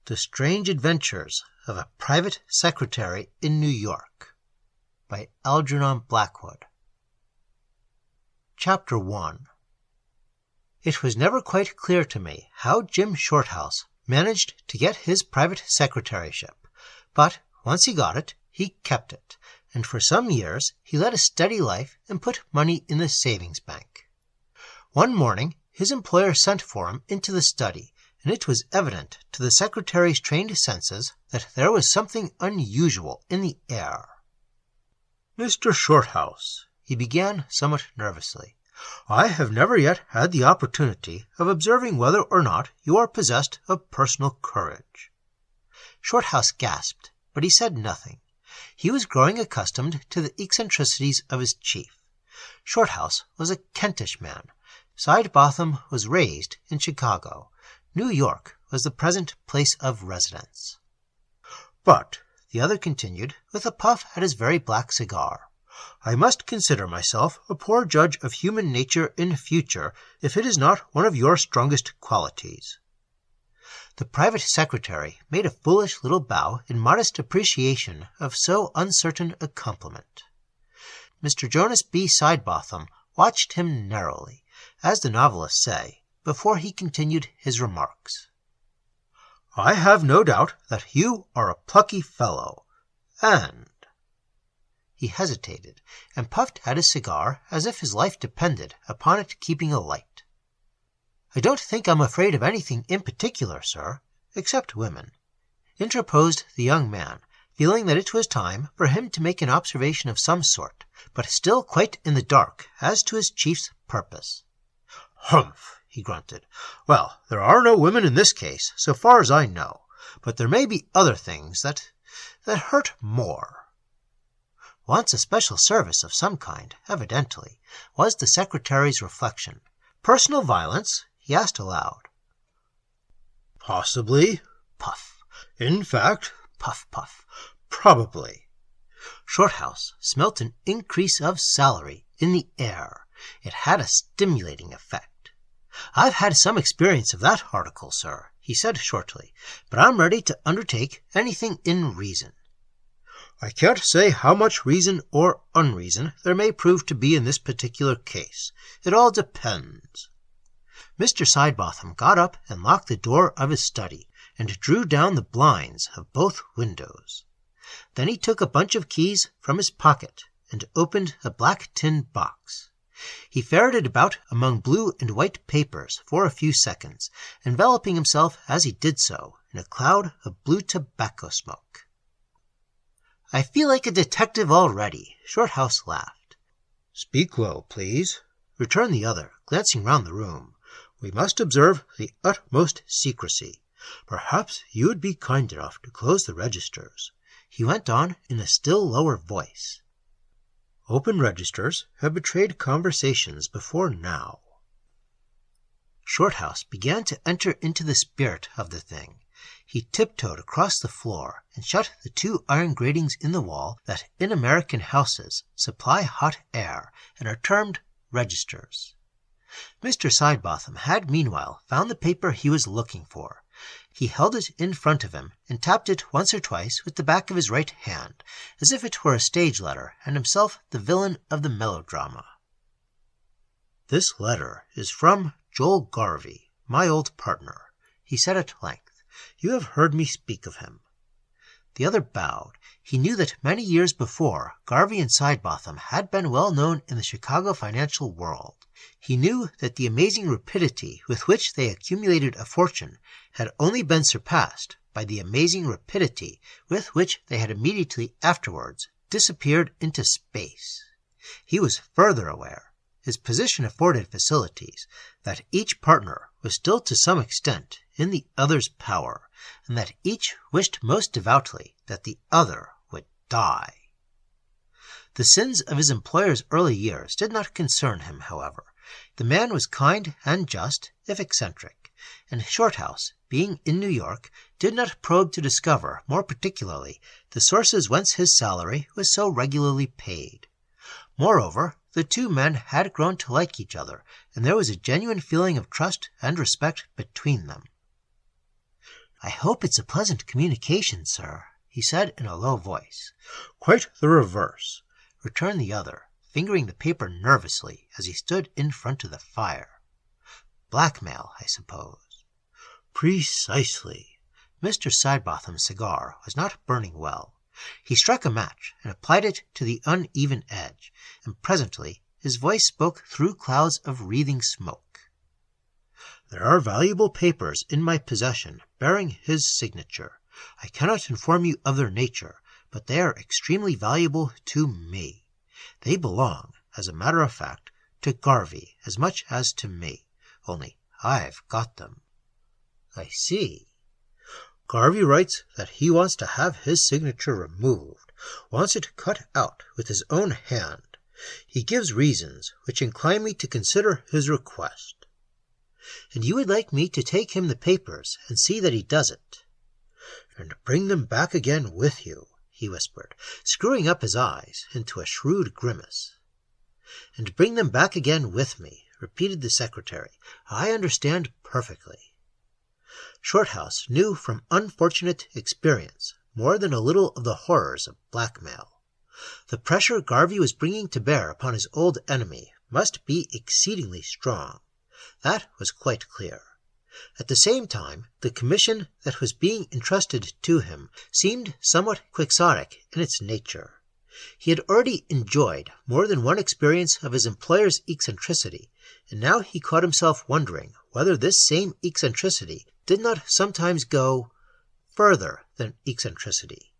The Strange Adventures of a Private Secretary in New York by Algernon Blackwood. Chapter 1. It was never quite clear to me how Jim Shorthouse managed to get his private secretaryship, but once he got it, he kept it, and for some years he led a steady life and put money in the savings bank. One morning his employer sent for him into the study, and it was evident to the secretary's trained senses that there was something unusual in the air. "Mr. Shorthouse," he began somewhat nervously, "I have never yet had the opportunity of observing whether or not you are possessed of personal courage." Shorthouse gasped, but he said nothing. He was growing accustomed to the eccentricities of his chief. Shorthouse was a Kentish man. Sidebotham was raised in Chicago. New York was the present place of residence. "But," the other continued, with a puff at his very black cigar, "I must consider myself a poor judge of human nature in future if it is not one of your strongest qualities." The private secretary made a foolish little bow in modest appreciation of so uncertain a compliment. Mr. Jonas B. Sidebotham watched him narrowly, as the novelists say, before he continued his remarks. "I have no doubt that you are a plucky fellow, and—" He hesitated, and puffed at his cigar as if his life depended upon it keeping alight. "I don't think I'm afraid of anything in particular, sir, except women," interposed the young man, feeling that it was time for him to make an observation of some sort, but still quite in the dark as to his chief's purpose. "Humph!" he grunted. "Well, there are no women in this case, so far as I know, but there may be other things that hurt more." "Wants a special service of some kind, evidently," was the secretary's reflection. "Personal violence?" he asked aloud. "Possibly." Puff. "In fact," puff, puff, "probably." Shorthouse smelt an increase of salary in the air. It had a stimulating effect. "I've had some experience of that article, sir," he said shortly, "but I'm ready to undertake anything in reason." "I can't say how much reason or unreason there may prove to be in this particular case. It all depends." Mr. Sidebotham got up and locked the door of his study, and drew down the blinds of both windows. Then he took a bunch of keys from his pocket and opened a black tin box. He ferreted about among blue and white papers for a few seconds, enveloping himself as he did so in a cloud of blue tobacco smoke. "I feel like a detective already," Shorthouse laughed. "Speak low, please," returned the other, glancing round the room. "We must observe the utmost secrecy. Perhaps you would be kind enough to close the registers," he went on in a still lower voice. "Open registers have betrayed conversations before now." Shorthouse began to enter into the spirit of the thing. He tiptoed across the floor and shut the two iron gratings in the wall that in American houses supply hot air and are termed registers. Mr. Sidebotham had meanwhile found the paper he was looking for. He held it in front of him and tapped it once or twice with the back of his right hand, as if it were a stage letter and himself the villain of the melodrama. "This letter is from Joel Garvey, my old partner," he said at length. "You have heard me speak of him." The other bowed. He knew that many years before Garvey and Sidebotham had been well known in the Chicago financial world. He knew that the amazing rapidity with which they accumulated a fortune had only been surpassed by the amazing rapidity with which they had immediately afterwards disappeared into space. He was further aware, his position afforded facilities, that each partner was still to some extent in the other's power, and that each wished most devoutly that the other would die. The sins of his employer's early years did not concern him, however. The man was kind and just, if eccentric, and Shorthouse, being in New York, did not probe to discover, more particularly, the sources whence his salary was so regularly paid. Moreover, the two men had grown to like each other, and there was a genuine feeling of trust and respect between them. "I hope it's a pleasant communication, sir," he said in a low voice. "Quite the reverse," returned the other, fingering the paper nervously as he stood in front of the fire. "Blackmail, I suppose." "Precisely." Mr. Sidebotham's cigar was not burning well. He struck a match and applied it to the uneven edge, and presently his voice spoke through clouds of wreathing smoke. "There are valuable papers in my possession bearing his signature. I cannot inform you of their nature, but they are extremely valuable to me. They belong, as a matter of fact, to Garvey as much as to me, only I've got them." "I see." "Garvey writes that he wants to have his signature removed, wants it cut out with his own hand. He gives reasons which incline me to consider his request." "And you would like me to take him the papers and see that he does it?" "And bring them back again with you," he whispered, screwing up his eyes into a shrewd grimace. "And bring them back again with me," repeated the secretary. "I understand perfectly." Shorthouse knew from unfortunate experience more than a little of the horrors of blackmail. The pressure Garvey was bringing to bear upon his old enemy must be exceedingly strong. That was quite clear. At the same time, the commission that was being entrusted to him seemed somewhat quixotic in its nature. He had already enjoyed more than one experience of his employer's eccentricity, and now he caught himself wondering whether this same eccentricity did not sometimes go further than eccentricity.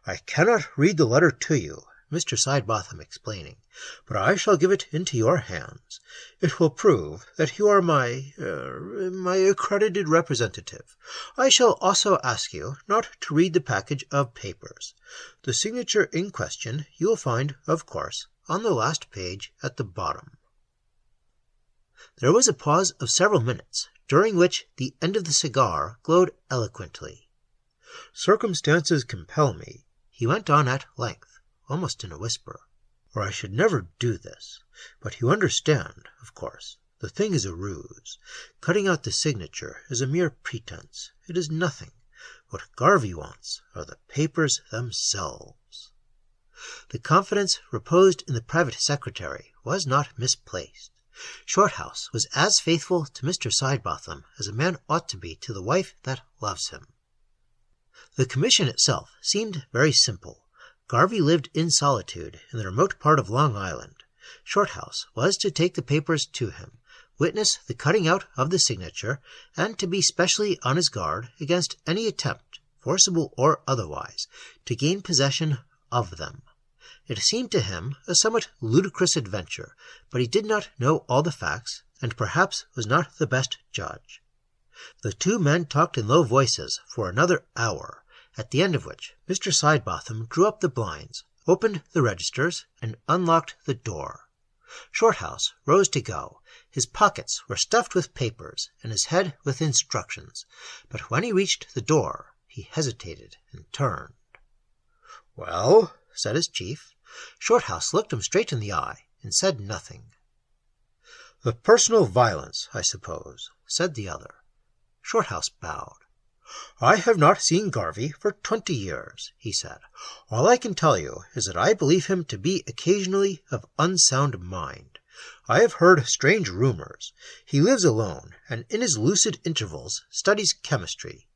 "I cannot read the letter to you," Mr. Sidebotham explaining, "but I shall give it into your hands. It will prove that you are my accredited representative. I shall also ask you not to read the package of papers. The signature in question you will find, of course, on the last page at the bottom." There was a pause of several minutes, during which the end of the cigar glowed eloquently. "Circumstances compel me," he went on at length, almost in a whisper, "or I should never do this. But you understand, of course, the thing is a ruse. Cutting out the signature is a mere pretense. It is nothing. What Garvey wants are the papers themselves." The confidence reposed in the private secretary was not misplaced. Shorthouse was as faithful to Mr. Sidebotham as a man ought to be to the wife that loves him. The commission itself seemed very simple. Garvey lived in solitude in the remote part of Long Island. Shorthouse was to take the papers to him, witness the cutting out of the signature, and to be specially on his guard against any attempt, forcible or otherwise, to gain possession of them. It seemed to him a somewhat ludicrous adventure, but he did not know all the facts, and perhaps was not the best judge. The two men talked in low voices for another hour, at the end of which Mr. Sidebotham drew up the blinds, opened the registers, and unlocked the door. Shorthouse rose to go. His pockets were stuffed with papers, and his head with instructions, but when he reached the door he hesitated and turned. "Well?" said his chief. Shorthouse looked him straight in the eye and said nothing. "The personal violence, I suppose," said the other. Shorthouse bowed. "I have not seen Garvey for 20 years, he said. "All I can tell you is that I believe him to be occasionally of unsound mind. I have heard strange rumors. He lives alone, and in his lucid intervals studies chemistry.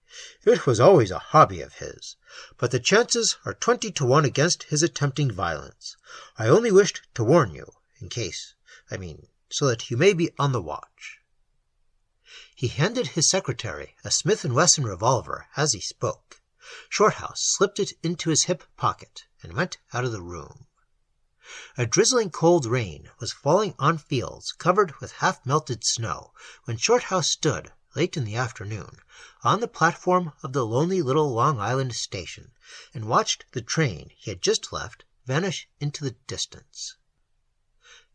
It was always a hobby of his, but the chances are 20 to 1 against his attempting violence. I only wished to warn you, so that you may be on the watch." He handed his secretary a Smith & Wesson revolver as he spoke. Shorthouse slipped it into his hip pocket and went out of the room. A drizzling cold rain was falling on fields covered with half-melted snow when Shorthouse stood, late in the afternoon, on the platform of the lonely little Long Island station, and watched the train he had just left vanish into the distance.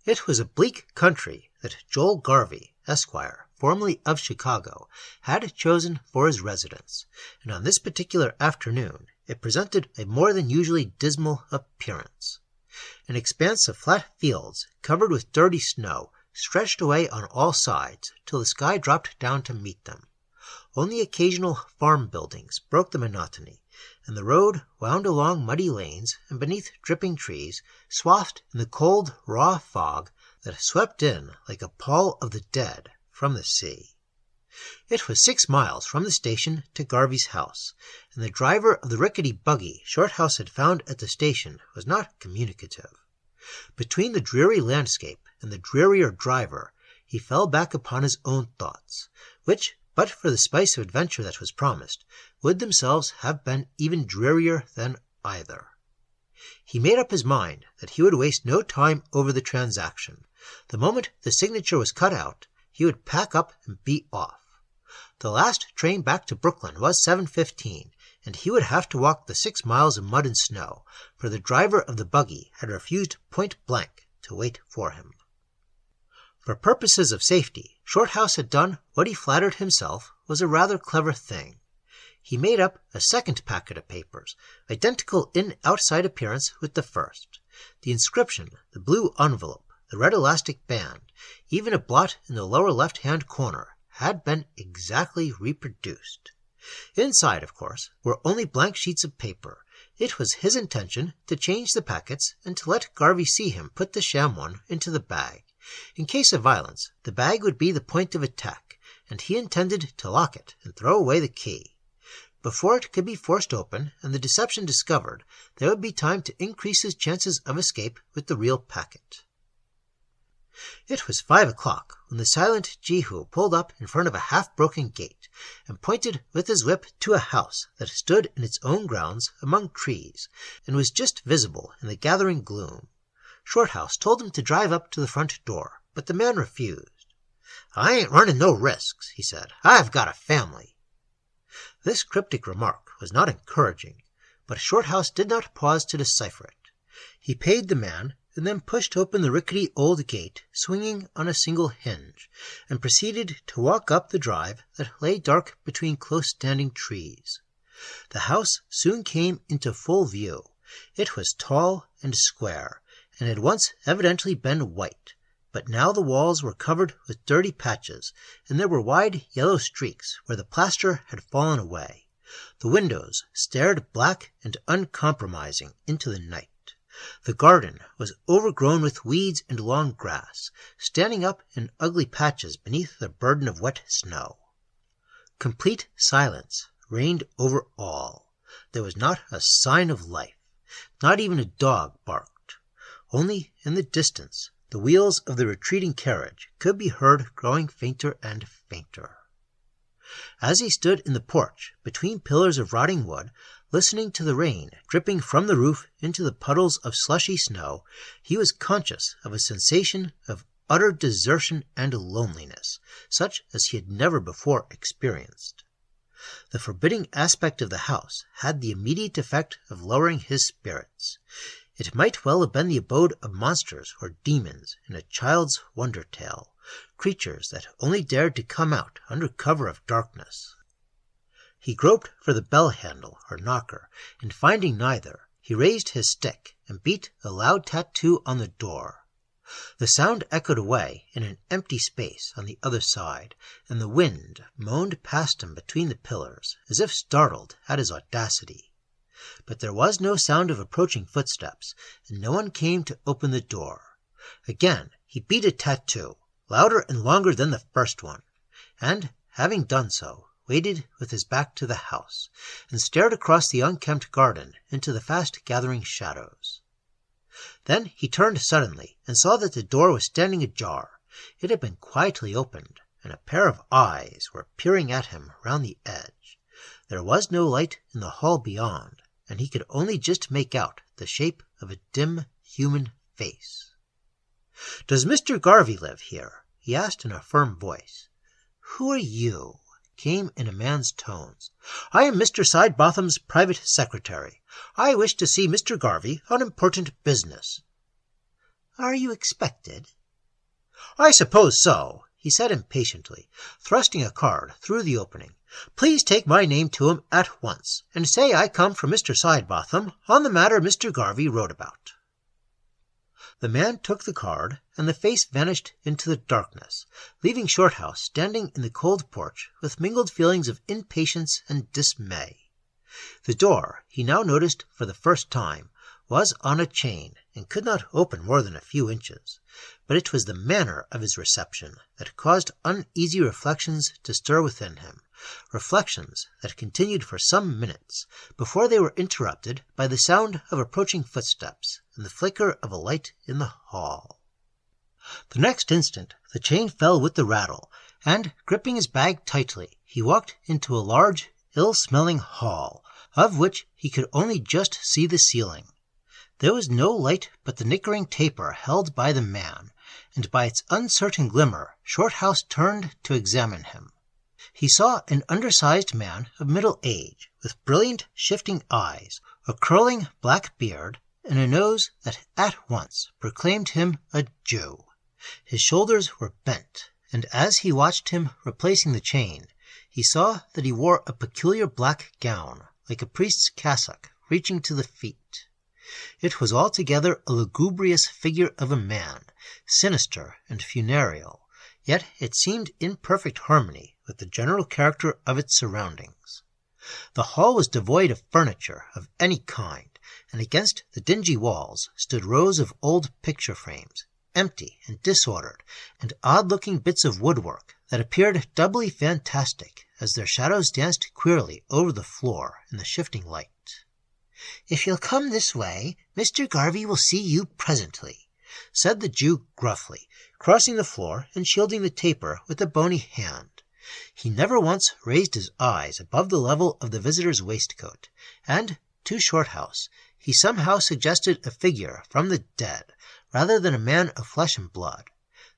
It was a bleak country that Joel Garvey, Esquire, formerly of Chicago, had chosen for his residence, and on this particular afternoon it presented a more than usually dismal appearance. An expanse of flat fields covered with dirty snow stretched away on all sides till the sky dropped down to meet them. Only occasional farm buildings broke the monotony, and the road wound along muddy lanes and beneath dripping trees, swathed in the cold, raw fog that swept in like a pall of the dead from the sea. It was 6 miles from the station to Garvey's house, and the driver of the rickety buggy Shorthouse had found at the station was not communicative. Between the dreary landscape and the drearier driver, he fell back upon his own thoughts, which, but for the spice of adventure that was promised, would themselves have been even drearier than either. He made up his mind that he would waste no time over the transaction. The moment the signature was cut out, he would pack up and be off. The last train back to Brooklyn was 7:15, and he would have to walk the 6 miles of mud and snow, for the driver of the buggy had refused point blank to wait for him. For purposes of safety, Shorthouse had done what he flattered himself was a rather clever thing. He made up a second packet of papers, identical in outside appearance with the first. The inscription, the blue envelope, the red elastic band, even a blot in the lower left-hand corner, had been exactly reproduced. Inside, of course, were only blank sheets of paper. It was his intention to change the packets and to let Garvey see him put the sham one into the bag. In case of violence, the bag would be the point of attack, and he intended to lock it and throw away the key. Before it could be forced open and the deception discovered, there would be time to increase his chances of escape with the real packet. It was 5 o'clock when the silent Jehu pulled up in front of a half-broken gate and pointed with his whip to a house that stood in its own grounds among trees and was just visible in the gathering gloom. Shorthouse told him to drive up to the front door, but the man refused. "I ain't running no risks," he said. "I've got a family." This cryptic remark was not encouraging, but Shorthouse did not pause to decipher it. He paid the man and then pushed open the rickety old gate swinging on a single hinge, and proceeded to walk up the drive that lay dark between close-standing trees. The house soon came into full view. It was tall and square, and had once evidently been white, but now the walls were covered with dirty patches, and there were wide yellow streaks where the plaster had fallen away. The windows stared black and uncompromising into the night. The garden was overgrown with weeds and long grass, standing up in ugly patches beneath the burden of wet snow. Complete silence reigned over all. There was not a sign of life. Not even a dog barked. Only in the distance the wheels of the retreating carriage could be heard growing fainter and fainter. As he stood in the porch between pillars of rotting wood, listening to the rain dripping from the roof into the puddles of slushy snow, he was conscious of a sensation of utter desertion and loneliness, such as he had never before experienced. The forbidding aspect of the house had the immediate effect of lowering his spirits. It might well have been the abode of monsters or demons in a child's wonder tale, creatures that only dared to come out under cover of darkness. He groped for the bell-handle or knocker, and finding neither, he raised his stick and beat a loud tattoo on the door. The sound echoed away in an empty space on the other side, and the wind moaned past him between the pillars, as if startled at his audacity. But there was no sound of approaching footsteps, and no one came to open the door. Again he beat a tattoo, louder and longer than the first one, and, having done so, waited with his back to the house, and stared across the unkempt garden into the fast-gathering shadows. Then he turned suddenly and saw that the door was standing ajar. It had been quietly opened, and a pair of eyes were peering at him round the edge. There was no light in the hall beyond, and he could only just make out the shape of a dim human face. "Does Mr. Garvey live here?" he asked in a firm voice. "Who are you?" came in a man's tones. "I am Mr. Sidebotham's private secretary. I wish to see Mr. Garvey on important business." "Are you expected?" "I suppose so," he said impatiently, thrusting a card through the opening. "Please take my name to him at once, and say I come from Mr. Sidebotham on the matter Mr. Garvey wrote about." The man took the card, and the face vanished into the darkness, leaving Shorthouse standing in the cold porch with mingled feelings of impatience and dismay. The door, he now noticed for the first time, was on a chain and could not open more than a few inches, but it was the manner of his reception that caused uneasy reflections to stir within him, reflections that continued for some minutes before they were interrupted by the sound of approaching footsteps and the flicker of a light in the hall. The next instant the chain fell with the rattle, and, gripping his bag tightly, he walked into a large, ill-smelling hall, of which he could only just see the ceiling. There was no light but the nickering taper held by the man, and by its uncertain glimmer Shorthouse turned to examine him. He saw an undersized man of middle age, with brilliant, shifting eyes, a curling black beard, and a nose that at once proclaimed him a Jew. His shoulders were bent, and as he watched him replacing the chain, he saw that he wore a peculiar black gown, like a priest's cassock, reaching to the feet. It was altogether a lugubrious figure of a man, sinister and funereal, yet it seemed in perfect harmony with the general character of its surroundings. The hall was devoid of furniture of any kind, and against the dingy walls stood rows of old picture frames, empty and disordered, and odd-looking bits of woodwork that appeared doubly fantastic as their shadows danced queerly over the floor in the shifting light. "If you'll come this way, Mr. Garvey will see you presently," said the Jew gruffly, crossing the floor and shielding the taper with a bony hand. He never once raised his eyes above the level of the visitor's waistcoat, and, to Shorthouse, he somehow suggested a figure from the dead, rather than a man of flesh and blood.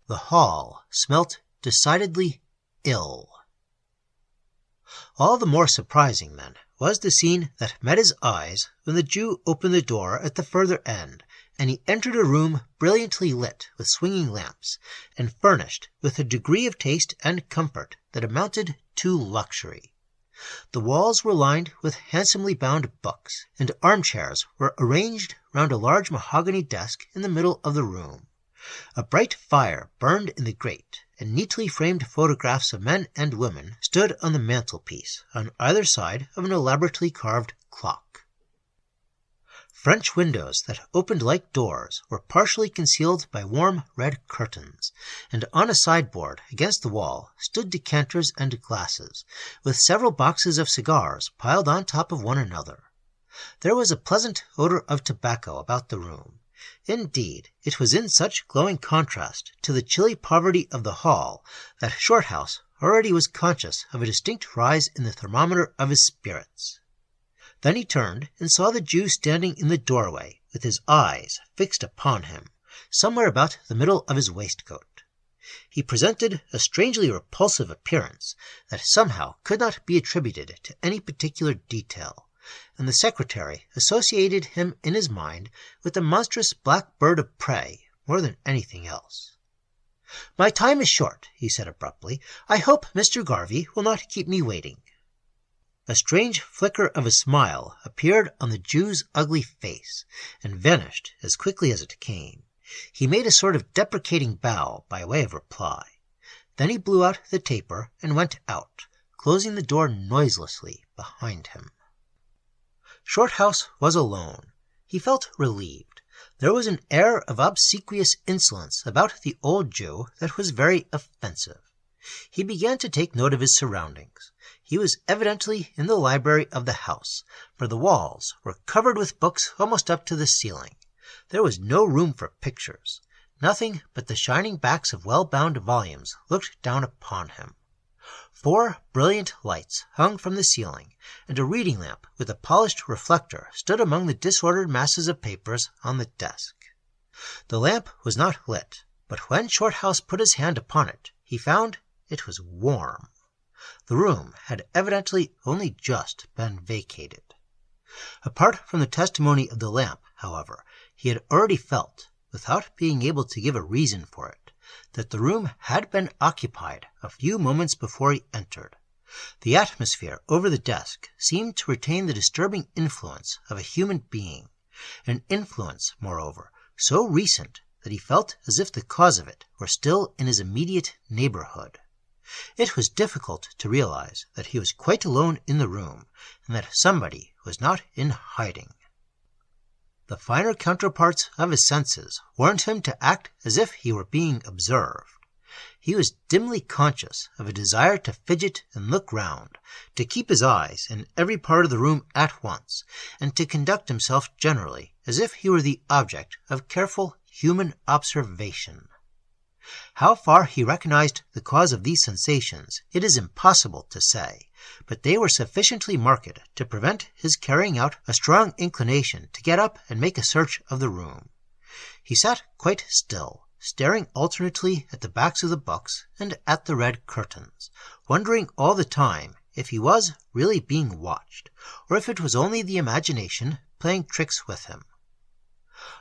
The hall smelt decidedly ill. All the more surprising, then, was the scene that met his eyes when the Jew opened the door at the further end, and he entered a room brilliantly lit with swinging lamps, and furnished with a degree of taste and comfort that amounted to luxury. The walls were lined with handsomely bound books, and armchairs were arranged round a large mahogany desk in the middle of the room. A bright fire burned in the grate, and neatly framed photographs of men and women stood on the mantelpiece on either side of an elaborately carved clock. French windows that opened like doors were partially concealed by warm red curtains, and on a sideboard against the wall stood decanters and glasses, with several boxes of cigars piled on top of one another. There was a pleasant odor of tobacco about the room. Indeed, it was in such glowing contrast to the chilly poverty of the hall that Shorthouse already was conscious of a distinct rise in the thermometer of his spirits. Then he turned and saw the Jew standing in the doorway, with his eyes fixed upon him, somewhere about the middle of his waistcoat. He presented a strangely repulsive appearance that somehow could not be attributed to any particular detail, and the secretary associated him in his mind with the monstrous black bird of prey more than anything else. "My time is short," he said abruptly. "I hope Mr. Garvey will not keep me waiting." A strange flicker of a smile appeared on the Jew's ugly face, and vanished as quickly as it came. He made a sort of deprecating bow by way of reply. Then he blew out the taper and went out, closing the door noiselessly behind him. Shorthouse was alone. He felt relieved. There was an air of obsequious insolence about the old Jew that was very offensive. He began to take note of his surroundings. He was evidently in the library of the house, for the walls were covered with books almost up to the ceiling. There was no room for pictures. Nothing but the shining backs of well-bound volumes looked down upon him. 4 brilliant lights hung from the ceiling, and a reading lamp with a polished reflector stood among the disordered masses of papers on the desk. The lamp was not lit, but when Shorthouse put his hand upon it, he found it was warm. The room had evidently only just been vacated. Apart from the testimony of the lamp, however, he had already felt, without being able to give a reason for it, that the room had been occupied a few moments before he entered. The atmosphere over the desk seemed to retain the disturbing influence of a human being, an influence, moreover, so recent that he felt as if the cause of it were still in his immediate neighborhood. It was difficult to realize that he was quite alone in the room, and that somebody was not in hiding. The finer counterparts of his senses warned him to act as if he were being observed. He was dimly conscious of a desire to fidget and look round, to keep his eyes in every part of the room at once, and to conduct himself generally as if he were the object of careful human observation. How far he recognized the cause of these sensations it is impossible to say, but they were sufficiently marked to prevent his carrying out a strong inclination to get up and make a search of the room. He sat quite still, staring alternately at the backs of the books and at the red curtains, wondering all the time if he was really being watched, or if it was only the imagination playing tricks with him.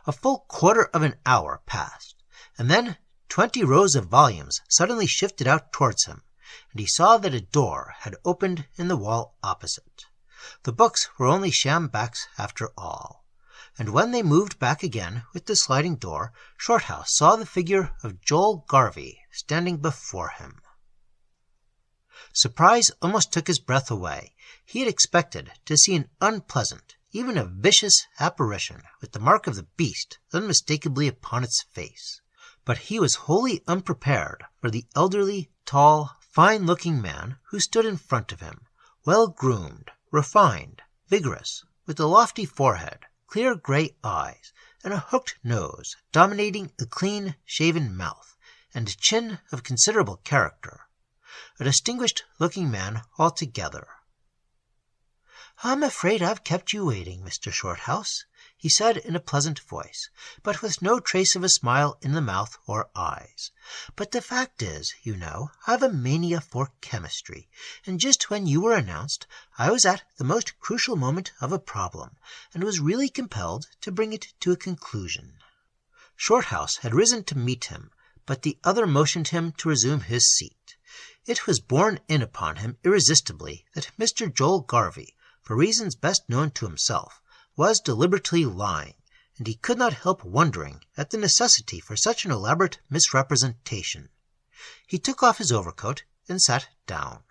A full quarter of an hour passed, and then 20 rows of volumes suddenly shifted out towards him, and he saw that a door had opened in the wall opposite. The books were only sham backs after all, and when they moved back again with the sliding door, Shorthouse saw the figure of Joel Garvey standing before him. Surprise almost took his breath away. He had expected to see an unpleasant, even a vicious apparition with the mark of the beast unmistakably upon its face. But he was wholly unprepared for the elderly, tall, fine-looking man who stood in front of him, well-groomed, refined, vigorous, with a lofty forehead, clear grey eyes, and a hooked nose dominating a clean-shaven mouth, and chin of considerable character. A distinguished-looking man altogether. "I'm afraid I've kept you waiting, Mr. Shorthouse," he said in a pleasant voice, but with no trace of a smile in the mouth or eyes. "But the fact is, you know, I've a mania for chemistry, and just when you were announced, I was at the most crucial moment of a problem, and was really compelled to bring it to a conclusion." Shorthouse had risen to meet him, but the other motioned him to resume his seat. It was borne in upon him irresistibly that Mr. Joel Garvey, for reasons best known to himself, was deliberately lying, and he could not help wondering at the necessity for such an elaborate misrepresentation. He took off his overcoat and sat down.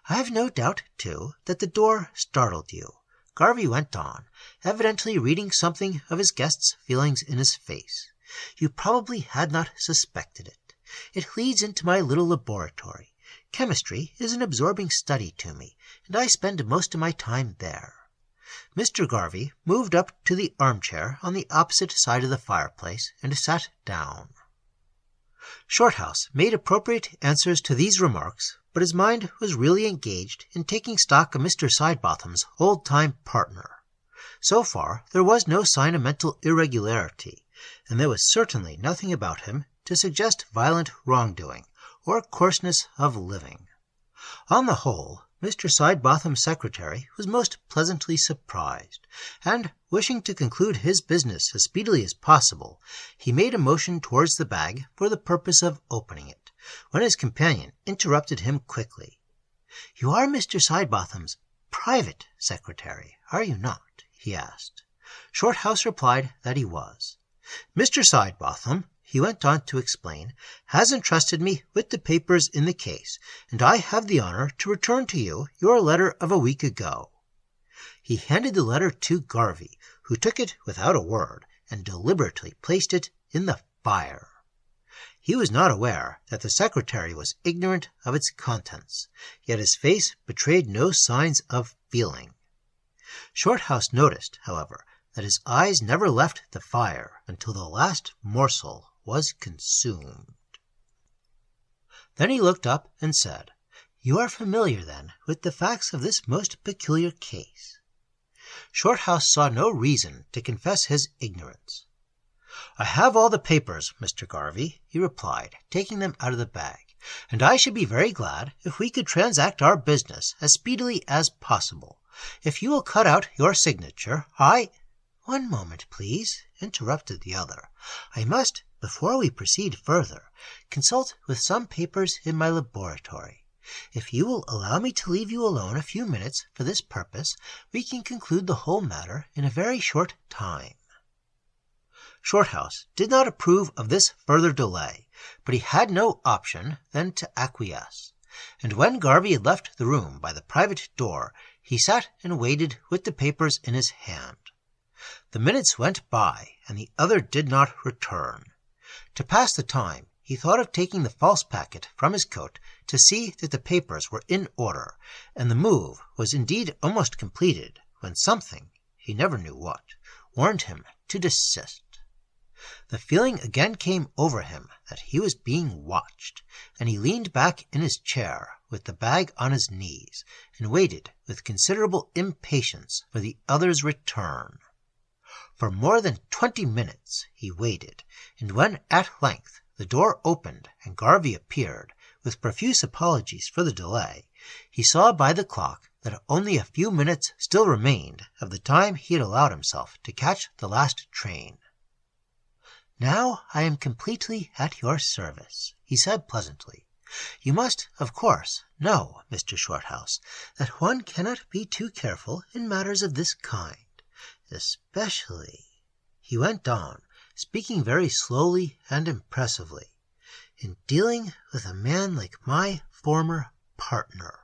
"I've no doubt, too, that the door startled you," Garvey went on, evidently reading something of his guest's feelings in his face. "You probably had not suspected it. It leads into my little laboratory. Chemistry is an absorbing study to me, and I spend most of my time there." Mr. Garvey moved up to the armchair on the opposite side of the fireplace and sat down. Shorthouse made appropriate answers to these remarks, but his mind was really engaged in taking stock of Mr. Sidebotham's old-time partner. So far there was no sign of mental irregularity, and there was certainly nothing about him to suggest violent wrongdoing or coarseness of living. On the whole, Mr. Sidebotham's secretary was most pleasantly surprised, and, wishing to conclude his business as speedily as possible, he made a motion towards the bag for the purpose of opening it, when his companion interrupted him quickly. "You are Mr. Sidebotham's private secretary, are you not?" he asked. Shorthouse replied that he was. "Mr. Sidebotham," he went on to explain, "has entrusted me with the papers in the case, and I have the honor to return to you your letter of a week ago." He handed the letter to Garvey, who took it without a word, and deliberately placed it in the fire. He was not aware that the secretary was ignorant of its contents, yet his face betrayed no signs of feeling. Shorthouse noticed, however, that his eyes never left the fire until the last morsel was consumed. Then he looked up and said, "You are familiar, then, with the facts of this most peculiar case?" Shorthouse saw no reason to confess his ignorance. "I have all the papers, Mr. Garvey," he replied, taking them out of the bag, "and I should be very glad if we could transact our business as speedily as possible. If you will cut out your signature, I—" "One moment, please," interrupted the other. "I must, before we proceed further, consult with some papers in my laboratory. If you will allow me to leave you alone a few minutes for this purpose, we can conclude the whole matter in a very short time." Shorthouse did not approve of this further delay, but he had no option than to acquiesce, and when Garvey had left the room by the private door, he sat and waited with the papers in his hand. The minutes went by, and the other did not return. To pass the time, he thought of taking the false packet from his coat to see that the papers were in order, and the move was indeed almost completed when something, he never knew what, warned him to desist. The feeling again came over him that he was being watched, and he leaned back in his chair with the bag on his knees and waited with considerable impatience for the other's return. For more than 20 minutes he waited, and when at length the door opened and Garvey appeared, with profuse apologies for the delay, he saw by the clock that only a few minutes still remained of the time he had allowed himself to catch the last train. "Now I am completely at your service," he said pleasantly. "You must, of course, know, Mr. Shorthouse, that one cannot be too careful in matters of this kind, especially," he went on, speaking very slowly and impressively, "in dealing with a man like my former partner,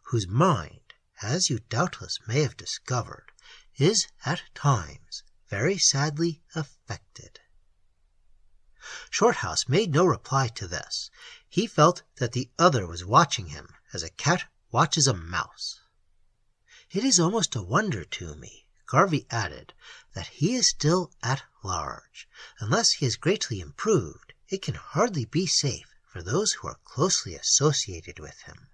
whose mind, as you doubtless may have discovered, is at times very sadly affected." Shorthouse made no reply to this. He felt that the other was watching him as a cat watches a mouse. "It is almost a wonder to me," Garvey added, "that he is still at large. Unless he has greatly improved, it can hardly be safe for those who are closely associated with him."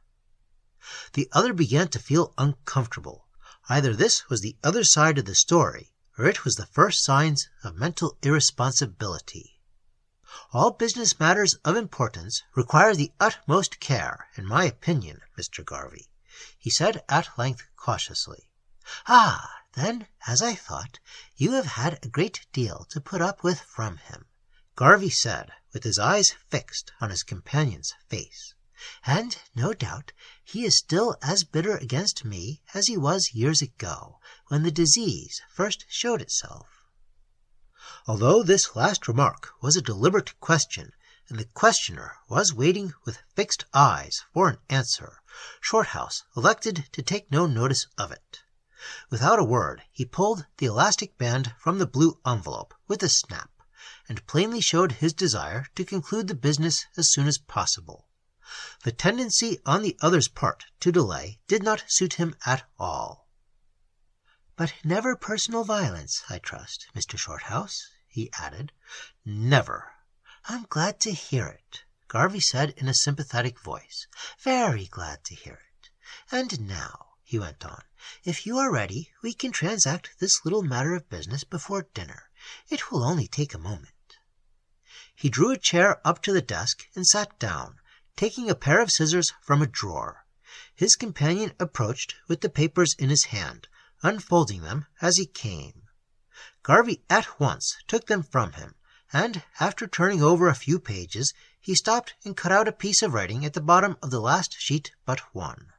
The other began to feel uncomfortable. Either this was the other side of the story, or it was the first signs of mental irresponsibility. "All business matters of importance require the utmost care, in my opinion, Mr. Garvey," he said at length cautiously. "Ah, then, as I thought, you have had a great deal to put up with from him," Garvey said, with his eyes fixed on his companion's face. "And no doubt he is still as bitter against me as he was years ago, when the disease first showed itself." Although this last remark was a deliberate question, and the questioner was waiting with fixed eyes for an answer, Shorthouse elected to take no notice of it. Without a word, he pulled the elastic band from the blue envelope with a snap, and plainly showed his desire to conclude the business as soon as possible. The tendency on the other's part to delay did not suit him at all. "But never personal violence, I trust, Mr. Shorthouse?" he added. "Never." "I'm glad to hear it," Garvey said in a sympathetic voice. "Very glad to hear it. And now," he went on, "if you are ready, we can transact this little matter of business before dinner. It will only take a moment." He drew a chair up to the desk and sat down, taking a pair of scissors from a drawer. His companion approached with the papers in his hand, unfolding them as he came. Garvey at once took them from him, and after turning over a few pages, he stopped and cut out a piece of writing at the bottom of the last sheet but one.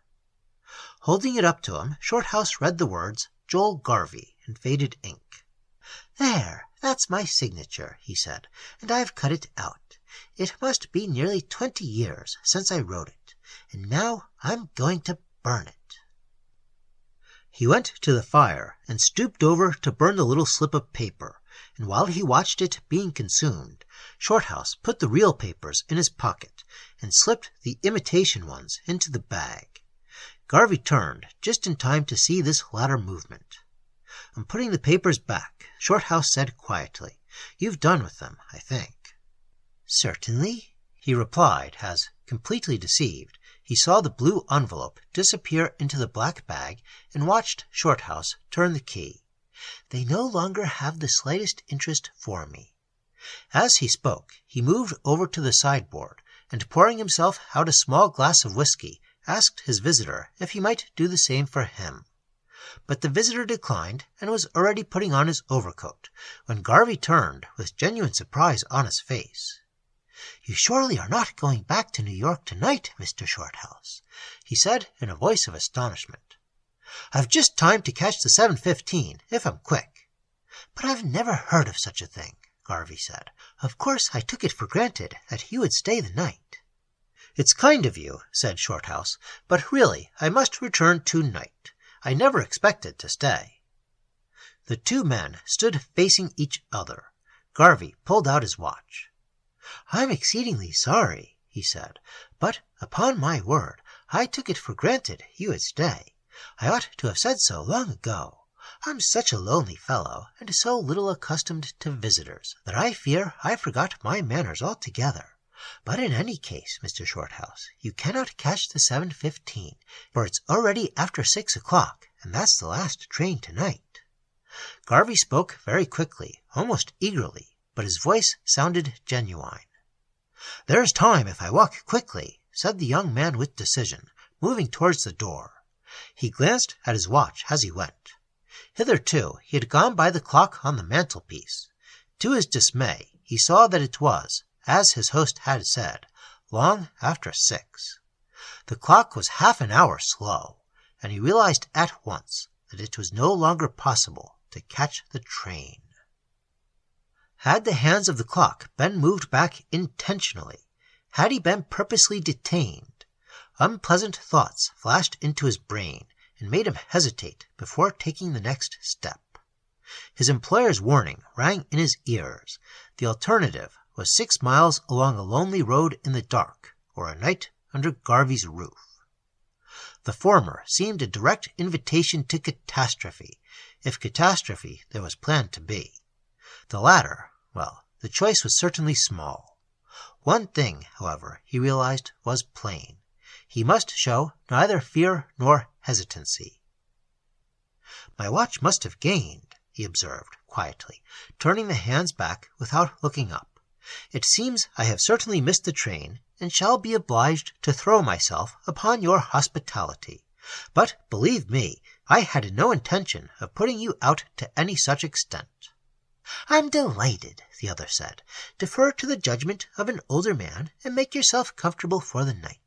Holding it up to him, Shorthouse read the words "Joel Garvey" in faded ink. "There, that's my signature," he said, "and I've cut it out. It must be nearly 20 years since I wrote it, and now I'm going to burn it." He went to the fire and stooped over to burn the little slip of paper, and while he watched it being consumed, Shorthouse put the real papers in his pocket and slipped the imitation ones into the bag. Garvey turned just in time to see this latter movement. On putting the papers back, Shorthouse said quietly, "You've done with them, I think." "Certainly," he replied, as, completely deceived, he saw the blue envelope disappear into the black bag and watched Shorthouse turn the key. "They no longer have the slightest interest for me." As he spoke, he moved over to the sideboard, and pouring himself out a small glass of whiskey, asked his visitor if he might do the same for him. But the visitor declined, and was already putting on his overcoat, when Garvey turned with genuine surprise on his face. "You surely are not going back to New York tonight, Mr. Shorthouse?" he said in a voice of astonishment. "I've just time to catch the 7:15, if I'm quick." "But I've never heard of such a thing," Garvey said. "Of course I took it for granted that he would stay the night." "It's kind of you," said Shorthouse, "but really I must return to-night. I never expected to stay." The two men stood facing each other. Garvey pulled out his watch. "I'm exceedingly sorry," he said, "but upon my word, I took it for granted you would stay. I ought to have said so long ago. I'm such a lonely fellow, and so little accustomed to visitors, that I fear I forgot my manners altogether. But in any case, Mr. Shorthouse, you cannot catch the 7:15, for it's already after 6 o'clock, and that's the last train tonight." Garvey spoke very quickly, almost eagerly, but his voice sounded genuine. "There's time if I walk quickly," said the young man with decision, moving towards the door. He glanced at his watch as he went. Hitherto he had gone by the clock on the mantelpiece. To his dismay he saw that it was, as his host had said, long after 6. The clock was half an hour slow, and he realized at once that it was no longer possible to catch the train. Had the hands of the clock been moved back intentionally, had he been purposely detained, unpleasant thoughts flashed into his brain and made him hesitate before taking the next step. His employer's warning rang in his ears. The alternative was 6 miles along a lonely road in the dark, or a night under Garvey's roof. The former seemed a direct invitation to catastrophe, if catastrophe there was planned to be. The latter, well, the choice was certainly small. One thing, however, he realized was plain. He must show neither fear nor hesitancy. "My watch must have gained," he observed quietly, turning the hands back without looking up. "It seems I have certainly missed the train, and shall be obliged to throw myself upon your hospitality. But, believe me, I had no intention of putting you out to any such extent." "I'm delighted," the other said. "Defer to the judgment of an older man, and make yourself comfortable for the night.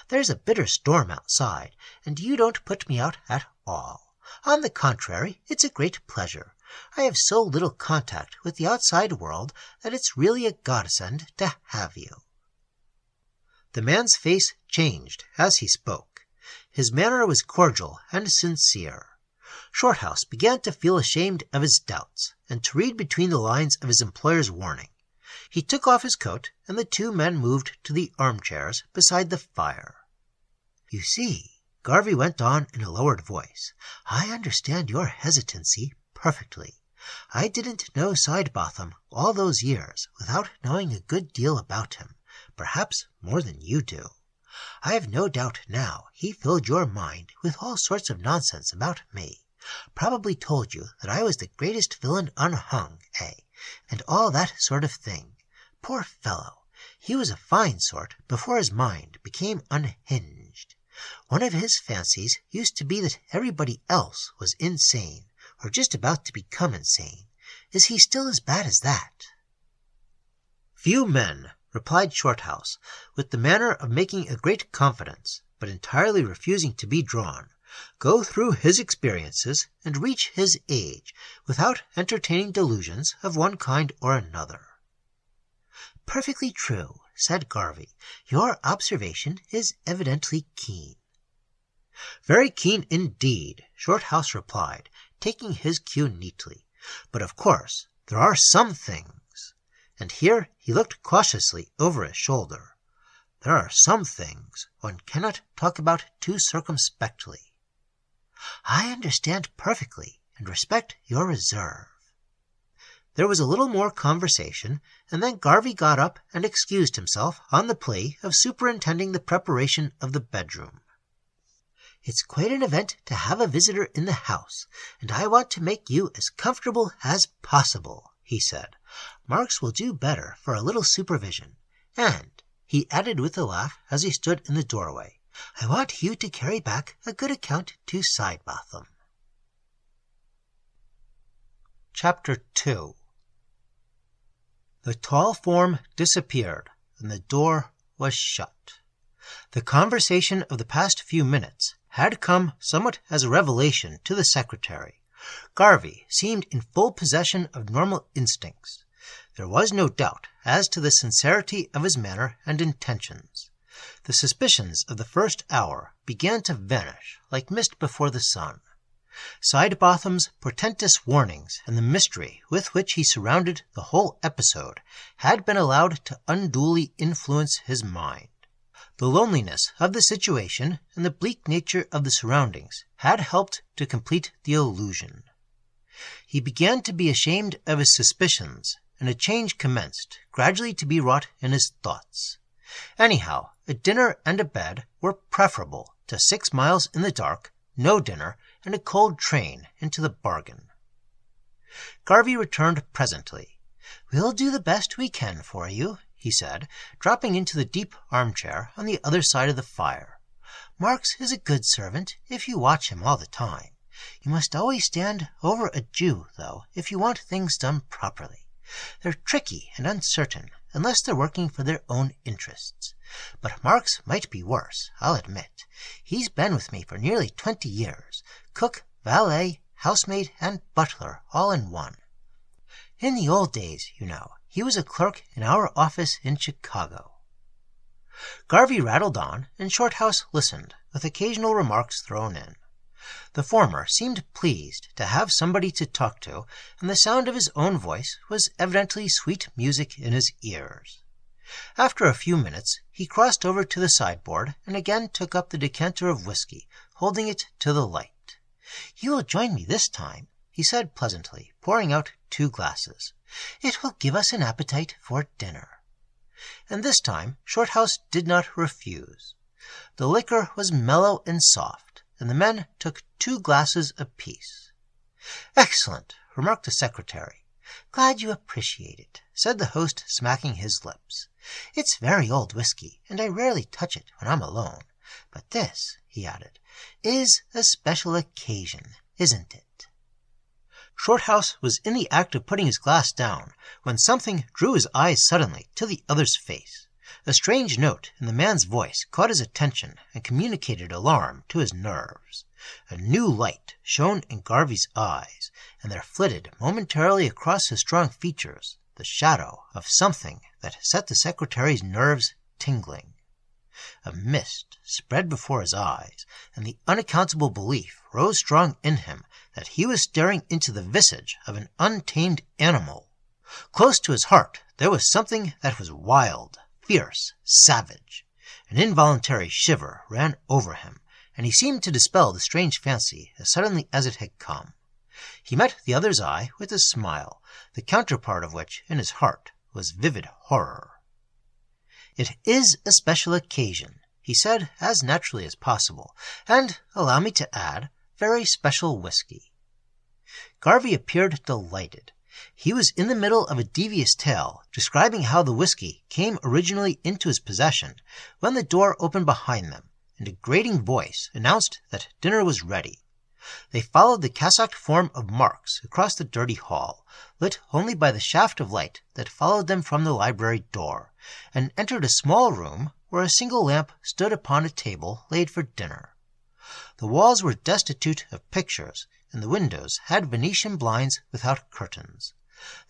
There's a bitter storm outside, and you don't put me out at all. On the contrary, it's a great pleasure. I have so little contact with the outside world that it's really a godsend to have you." The man's face changed as he spoke. His manner was cordial and sincere. Shorthouse began to feel ashamed of his doubts, and to read between the lines of his employer's warning. He took off his coat, and the two men moved to the armchairs beside the fire. "You see," Garvey went on in a lowered voice, "I understand your hesitancy perfectly. I didn't know Sidebotham all those years without knowing a good deal about him, perhaps more than you do. I have no doubt now he filled your mind with all sorts of nonsense about me. Probably told you that I was the greatest villain unhung, and all that sort of thing. Poor fellow! He was a fine sort before his mind became unhinged. One of his fancies used to be that everybody else was insane, or just about to become insane. Is he still as bad as that?" "Few men," replied Shorthouse, with the manner of making a great confidence, but entirely refusing to be drawn, "go through his experiences and reach his age without entertaining delusions of one kind or another." "Perfectly true," said Garvey. "Your observation is evidently keen." "Very keen indeed," Shorthouse replied, taking his cue neatly. "But of course there are some things," and here he looked cautiously over his shoulder, "there are some things one cannot talk about too circumspectly." "I understand perfectly, and respect your reserve." There was a little more conversation, and then Garvey got up and excused himself on the plea of superintending the preparation of the bedroom. "It's quite an event to have a visitor in the house, and I want to make you as comfortable as possible," he said. "Marks will do better for a little supervision. And," he added with a laugh as he stood in the doorway, "I want you to carry back a good account to Sidebotham." Chapter 2. The tall form disappeared, and the door was shut. The conversation of the past few minutes had come somewhat as a revelation to the secretary. Garvey seemed in full possession of normal instincts. There was no doubt as to the sincerity of his manner and intentions. The suspicions of the first hour began to vanish like mist before the sun. Sidebotham's portentous warnings and the mystery with which he surrounded the whole episode had been allowed to unduly influence his mind. The loneliness of the situation and the bleak nature of the surroundings had helped to complete the illusion. He began to be ashamed of his suspicions, and a change commenced gradually to be wrought in his thoughts. Anyhow, a dinner and a bed were preferable to 6 miles in the dark, no dinner, and a cold train into the bargain. Garvey returned presently. "We'll do the best we can for you," he said, dropping into the deep armchair on the other side of the fire. "Marks is a good servant if you watch him all the time. You must always stand over a Jew, though, if you want things done properly. They're tricky and uncertain, unless they're working for their own interests. But Marks might be worse, I'll admit. He's been with me for nearly 20 years. Cook, valet, housemaid, and butler, all in one. In the old days, you know, he was a clerk in our office in Chicago." Garvey rattled on, and Shorthouse listened, with occasional remarks thrown in. The former seemed pleased to have somebody to talk to, and the sound of his own voice was evidently sweet music in his ears. After a few minutes, he crossed over to the sideboard and again took up the decanter of whiskey, holding it to the light. "You will join me this time," he said pleasantly, pouring out 2 glasses. "It will give us an appetite for dinner." And this time Shorthouse did not refuse. The liquor was mellow and soft, and the men took 2 glasses apiece. "Excellent," remarked the secretary. "Glad you appreciate it," said the host, smacking his lips. "It's very old whiskey, and I rarely touch it when I'm alone. But this," he added, "is a special occasion, isn't it?" Shorthouse was in the act of putting his glass down when something drew his eyes suddenly to the other's face. A strange note in the man's voice caught his attention and communicated alarm to his nerves. A new light shone in Garvey's eyes, and there flitted momentarily across his strong features the shadow of something that set the secretary's nerves tingling. A mist spread before his eyes, and the unaccountable belief rose strong in him that he was staring into the visage of an untamed animal. Close to his heart there was something that was wild, fierce, savage. An involuntary shiver ran over him, and he seemed to dispel the strange fancy as suddenly as it had come. He met the other's eye with a smile, the counterpart of which in his heart was vivid horror. "It is a special occasion," he said as naturally as possible, "and, allow me to add, very special whiskey." Garvey appeared delighted. He was in the middle of a devious tale, describing how the whiskey came originally into his possession, when the door opened behind them, and a grating voice announced that dinner was ready. They followed the cassocked form of Marks across the dirty hall, lit only by the shaft of light that followed them from the library door, and entered a small room where a single lamp stood upon a table laid for dinner. The walls were destitute of pictures, and the windows had Venetian blinds without curtains.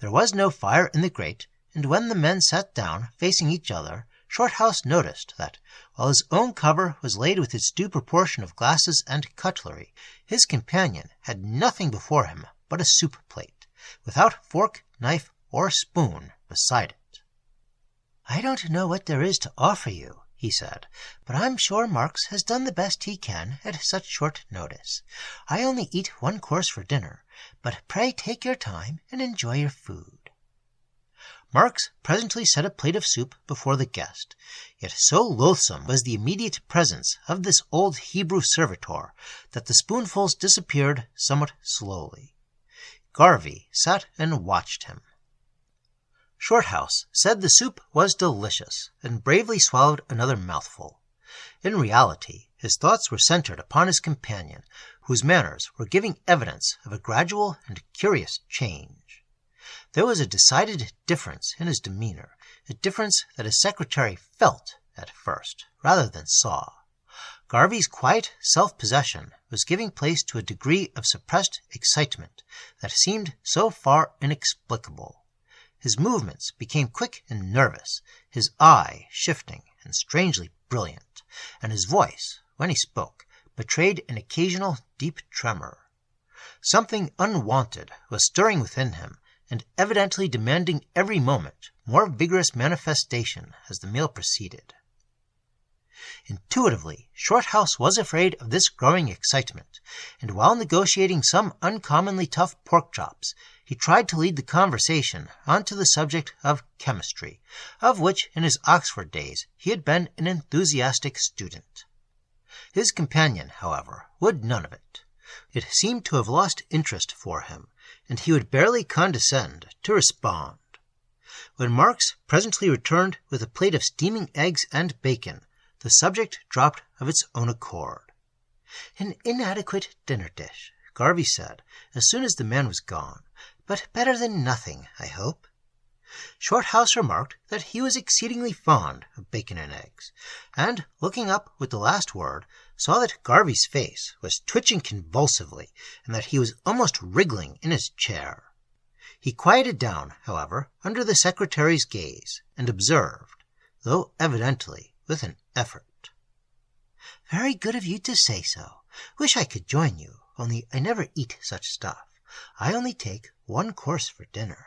There was no fire in the grate, and when the men sat down facing each other, Shorthouse noticed that, while his own cover was laid with its due proportion of glasses and cutlery, his companion had nothing before him but a soup plate, without fork, knife, or spoon beside it. "I don't know what there is to offer you," he said, "but I'm sure Marks has done the best he can at such short notice. I only eat 1 course for dinner, but pray take your time and enjoy your food." Marks presently set a plate of soup before the guest, yet so loathsome was the immediate presence of this old Hebrew servitor that the spoonfuls disappeared somewhat slowly. Garvey sat and watched him. Shorthouse said the soup was delicious, and bravely swallowed another mouthful. In reality, his thoughts were centered upon his companion, whose manners were giving evidence of a gradual and curious change. There was a decided difference in his demeanor, a difference that his secretary felt at first, rather than saw. Garvey's quiet self-possession was giving place to a degree of suppressed excitement that seemed so far inexplicable. His movements became quick and nervous, his eye shifting and strangely brilliant, and his voice, when he spoke, betrayed an occasional deep tremor. Something unwonted was stirring within him, and evidently demanding every moment more vigorous manifestation as the meal proceeded. Intuitively, Shorthouse was afraid of this growing excitement, and while negotiating some uncommonly tough pork chops, he tried to lead the conversation onto the subject of chemistry, of which in his Oxford days he had been an enthusiastic student. His companion, however, would none of it. It seemed to have lost interest for him, and he would barely condescend to respond. When Marks presently returned with a plate of steaming eggs and bacon, the subject dropped of its own accord. "An inadequate dinner dish," Garvey said, as soon as the man was gone, "but better than nothing, I hope." Shorthouse remarked that he was exceedingly fond of bacon and eggs, and, looking up with the last word, saw that Garvey's face was twitching convulsively, and that he was almost wriggling in his chair. He quieted down, however, under the secretary's gaze, and observed, though evidently with an effort, "Very good of you to say so. Wish I could join you, only I never eat such stuff. I only take one course for dinner."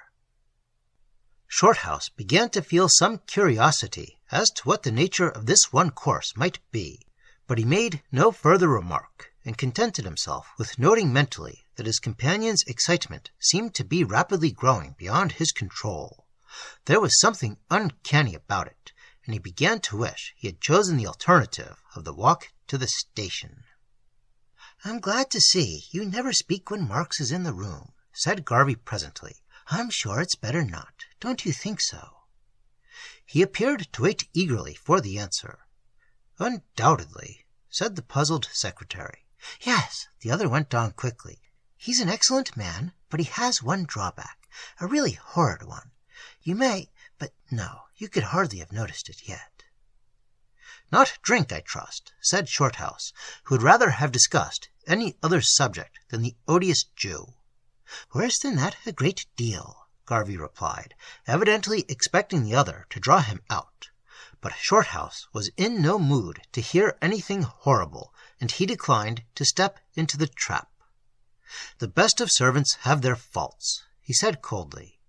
Shorthouse began to feel some curiosity as to what the nature of this one course might be, but he made no further remark, and contented himself with noting mentally that his companion's excitement seemed to be rapidly growing beyond his control. There was something uncanny about it, and he began to wish he had chosen the alternative of the walk to the station. "I'm glad to see you never speak when Marks is in the room," said Garvey presently. "I'm sure it's better not. Don't you think so?" He appeared to wait eagerly for the answer. "Undoubtedly," said the puzzled secretary. "Yes," the other went on quickly. "He's an excellent man, but he has one drawback, a really horrid one. You may, but no, you could hardly have noticed it yet." "Not drink, I trust," said Shorthouse, who would rather have discussed any other subject than the odious Jew. "Worse than that a great deal," Garvey replied, evidently expecting the other to draw him out. But Shorthouse was in no mood to hear anything horrible, and he declined to step into the trap. "The best of servants have their faults," he said coldly.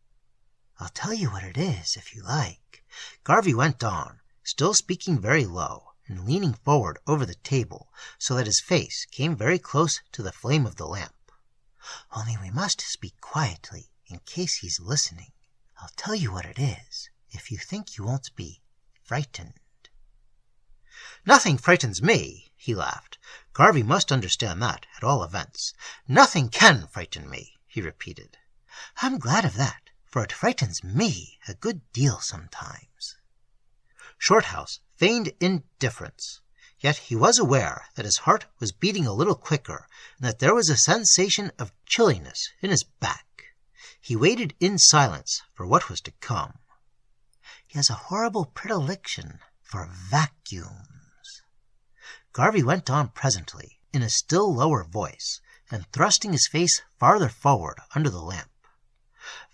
"I'll tell you what it is, if you like," Garvey went on, still speaking very low, and leaning forward over the table, so that his face came very close to the flame of the lamp. "Only we must speak quietly, in case he's listening. I'll tell you what it is, if you think you won't be frightened." "Nothing frightens me," he laughed. Garvey must understand that, at all events. "Nothing can frighten me," he repeated. "I'm glad of that, for it frightens me a good deal sometimes." Shorthouse feigned indifference, yet he was aware that his heart was beating a little quicker, and that there was a sensation of chilliness in his back. He waited in silence for what was to come. "He has a horrible predilection for vacuums," Garvey went on presently, in a still lower voice, and thrusting his face farther forward under the lamp.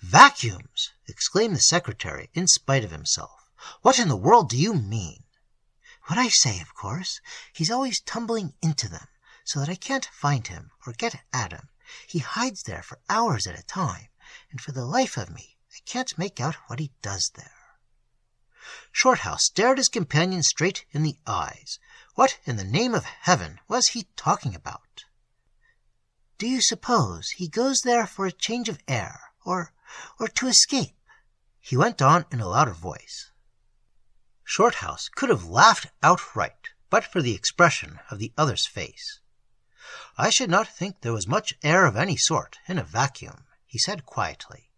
"Vacuums!" exclaimed the secretary, in spite of himself. "What in the world do you mean?" "What I say, of course. He's always tumbling into them, so that I can't find him or get at him. He hides there for hours at a time, and for the life of me I can't make out what he does there." Shorthouse stared his companion straight in the eyes. What in the name of heaven was he talking about? "Do you suppose he goes there for a change of air, or to escape?" he went on in a louder voice. Shorthouse could have laughed outright, but for the expression of the other's face. "I should not think there was much air of any sort in a vacuum," he said quietly.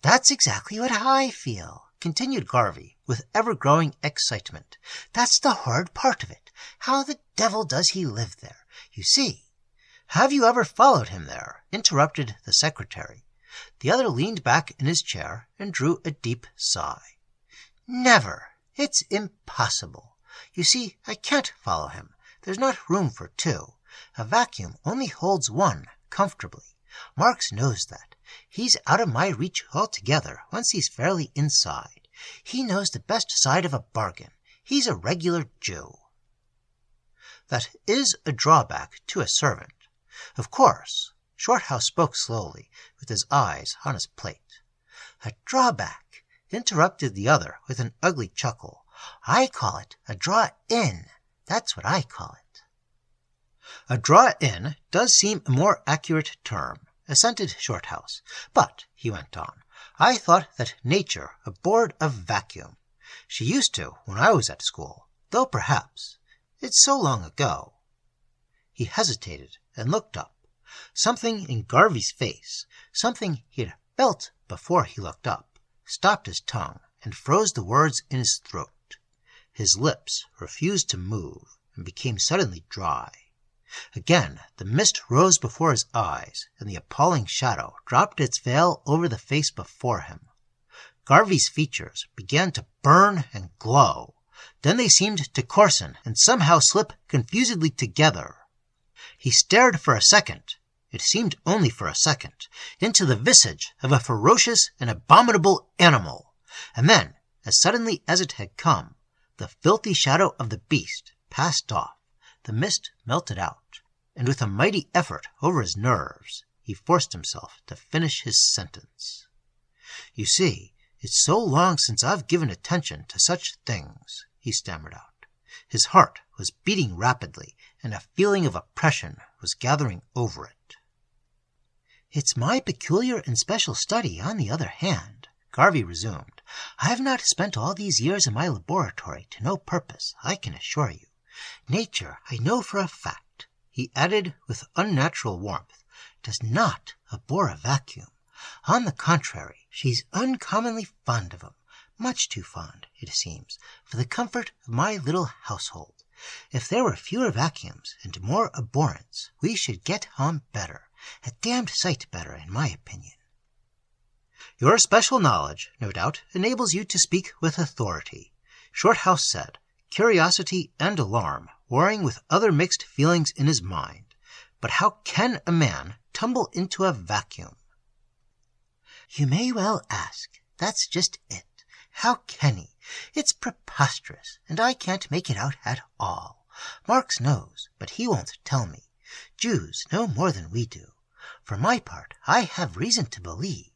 "That's exactly what I feel," continued Garvey, with ever-growing excitement. "That's the horrid part of it. How the devil does he live there? You see—" "Have you ever followed him there?" interrupted the secretary. The other leaned back in his chair and drew a deep sigh. "Never. It's impossible. You see, I can't follow him. There's not room for two. A vacuum only holds one comfortably. Marks knows that, He's out of my reach altogether once he's fairly inside. He knows the best side of a bargain. He's a regular Jew. That is a drawback to a servant. Of course, Shorthouse spoke slowly, with his eyes on his plate. A drawback, interrupted the other with an ugly chuckle. I call it a draw-in. That's what I call it. A draw-in does seem a more accurate term, assented Shorthouse. But, he went on, I thought that nature abhorred a vacuum. She used to when I was at school, though perhaps it's so long ago. He hesitated and looked up. Something in Garvey's face, something he had felt before he looked up, stopped his tongue and froze the words in his throat. His lips refused to move and became suddenly dry. Again the mist rose before his eyes, and the appalling shadow dropped its veil over the face before him. Garvey's features began to burn and glow. Then they seemed to coarsen and somehow slip confusedly together. He stared for a second, it seemed only for a second, into the visage of a ferocious and abominable animal, and then, as suddenly as it had come, the filthy shadow of the beast passed off, the mist melted out, and with a mighty effort over his nerves, he forced himself to finish his sentence. You see, it's so long since I've given attention to such things, he stammered out. His heart was beating rapidly, and a feeling of oppression was gathering over it. It's my peculiar and special study, on the other hand, Garvey resumed. I've not spent all these years in my laboratory to no purpose, I can assure you. Nature, I know for a fact, he added with unnatural warmth, does not abhor a vacuum. On the contrary, she's uncommonly fond of 'em, much too fond, it seems, for the comfort of my little household. If there were fewer vacuums and more abhorrence, we should get on better, a damned sight better, in my opinion. Your special knowledge, no doubt, enables you to speak with authority, Shorthouse said, curiosity and alarm warring with other mixed feelings in his mind. But how can a man tumble into a vacuum? You may well ask. That's just it. How can he? It's preposterous, and I can't make it out at all. Marx knows, but he won't tell me. Jews know more than we do. For my part, I have reason to believe.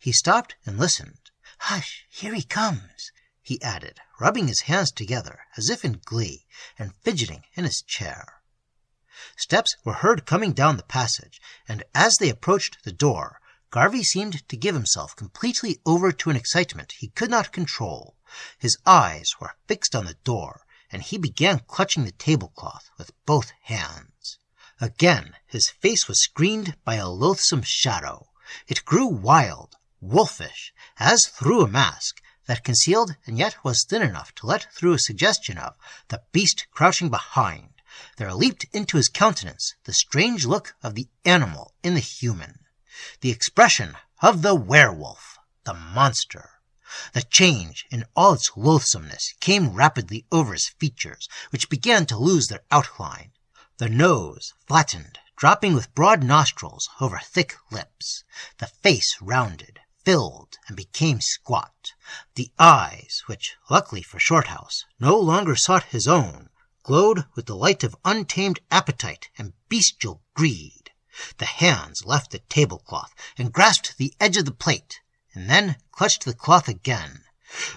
He stopped and listened. Hush, here he comes, he added, rubbing his hands together as if in glee, and fidgeting in his chair. Steps were heard coming down the passage, and as they approached the door, Garvey seemed to give himself completely over to an excitement he could not control. His eyes were fixed on the door, and he began clutching the tablecloth with both hands. Again his face was screened by a loathsome shadow. It grew wild, wolfish, as through a mask that concealed and yet was thin enough to let through a suggestion of the beast crouching behind. There leaped into his countenance the strange look of the animal in the human, the expression of the werewolf, the monster. The change in all its loathsomeness came rapidly over his features, which began to lose their outline. The nose flattened, dropping with broad nostrils over thick lips. The face rounded, filled, and became squat. The eyes, which, luckily for Shorthouse, no longer sought his own, glowed with the light of untamed appetite and bestial greed. The hands left the tablecloth and grasped the edge of the plate, and then clutched the cloth again.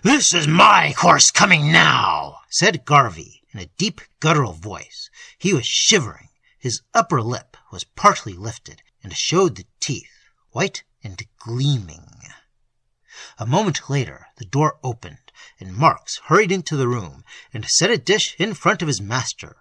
"This is my course coming now," said Garvey in a deep guttural voice. He was shivering. His upper lip was partly lifted and showed the teeth, white and gleaming. A moment later the door opened, and Marx hurried into the room and set a dish in front of his master.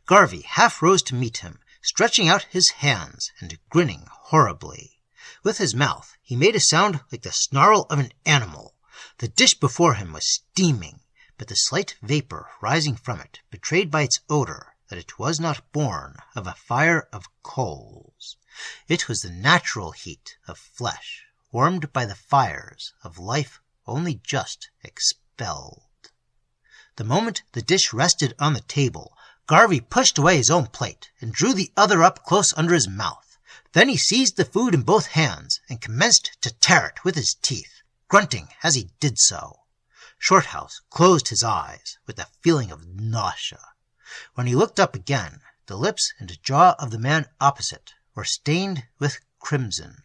Garvey half rose to meet him, stretching out his hands and grinning horribly. With his mouth he made a sound like the snarl of an animal. The dish before him was steaming, but the slight vapor rising from it betrayed by its odor that it was not born of a fire of coals. It was the natural heat of flesh, warmed by the fires of life only just expelled. The moment the dish rested on the table, Garvey pushed away his own plate and drew the other up close under his mouth. Then he seized the food in both hands and commenced to tear it with his teeth, grunting as he did so. Shorthouse closed his eyes with a feeling of nausea. When he looked up again, the lips and jaw of the man opposite were stained with crimson.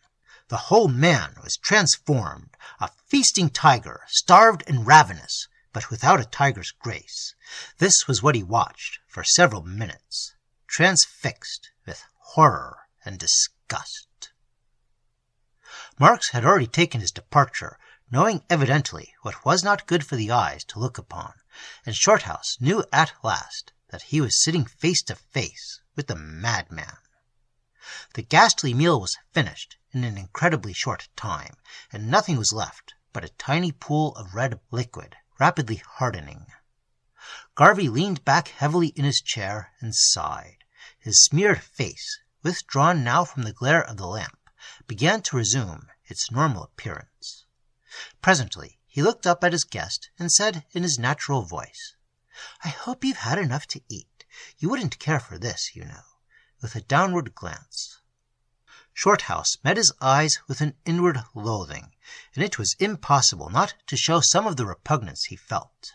The whole man was transformed, a feasting tiger, starved and ravenous, but without a tiger's grace. This was what he watched for several minutes, transfixed with horror and disgust. Marks had already taken his departure, knowing evidently what was not good for the eyes to look upon, and Shorthouse knew at last that he was sitting face to face with the madman. The ghastly meal was finished in an incredibly short time, and nothing was left but a tiny pool of red liquid, rapidly hardening. Garvey leaned back heavily in his chair and sighed. His smeared face, withdrawn now from the glare of the lamp, began to resume its normal appearance. Presently he looked up at his guest and said in his natural voice, "I hope you've had enough to eat. You wouldn't care for this, you know," with a downward glance. Shorthouse met his eyes with an inward loathing, and it was impossible not to show some of the repugnance he felt.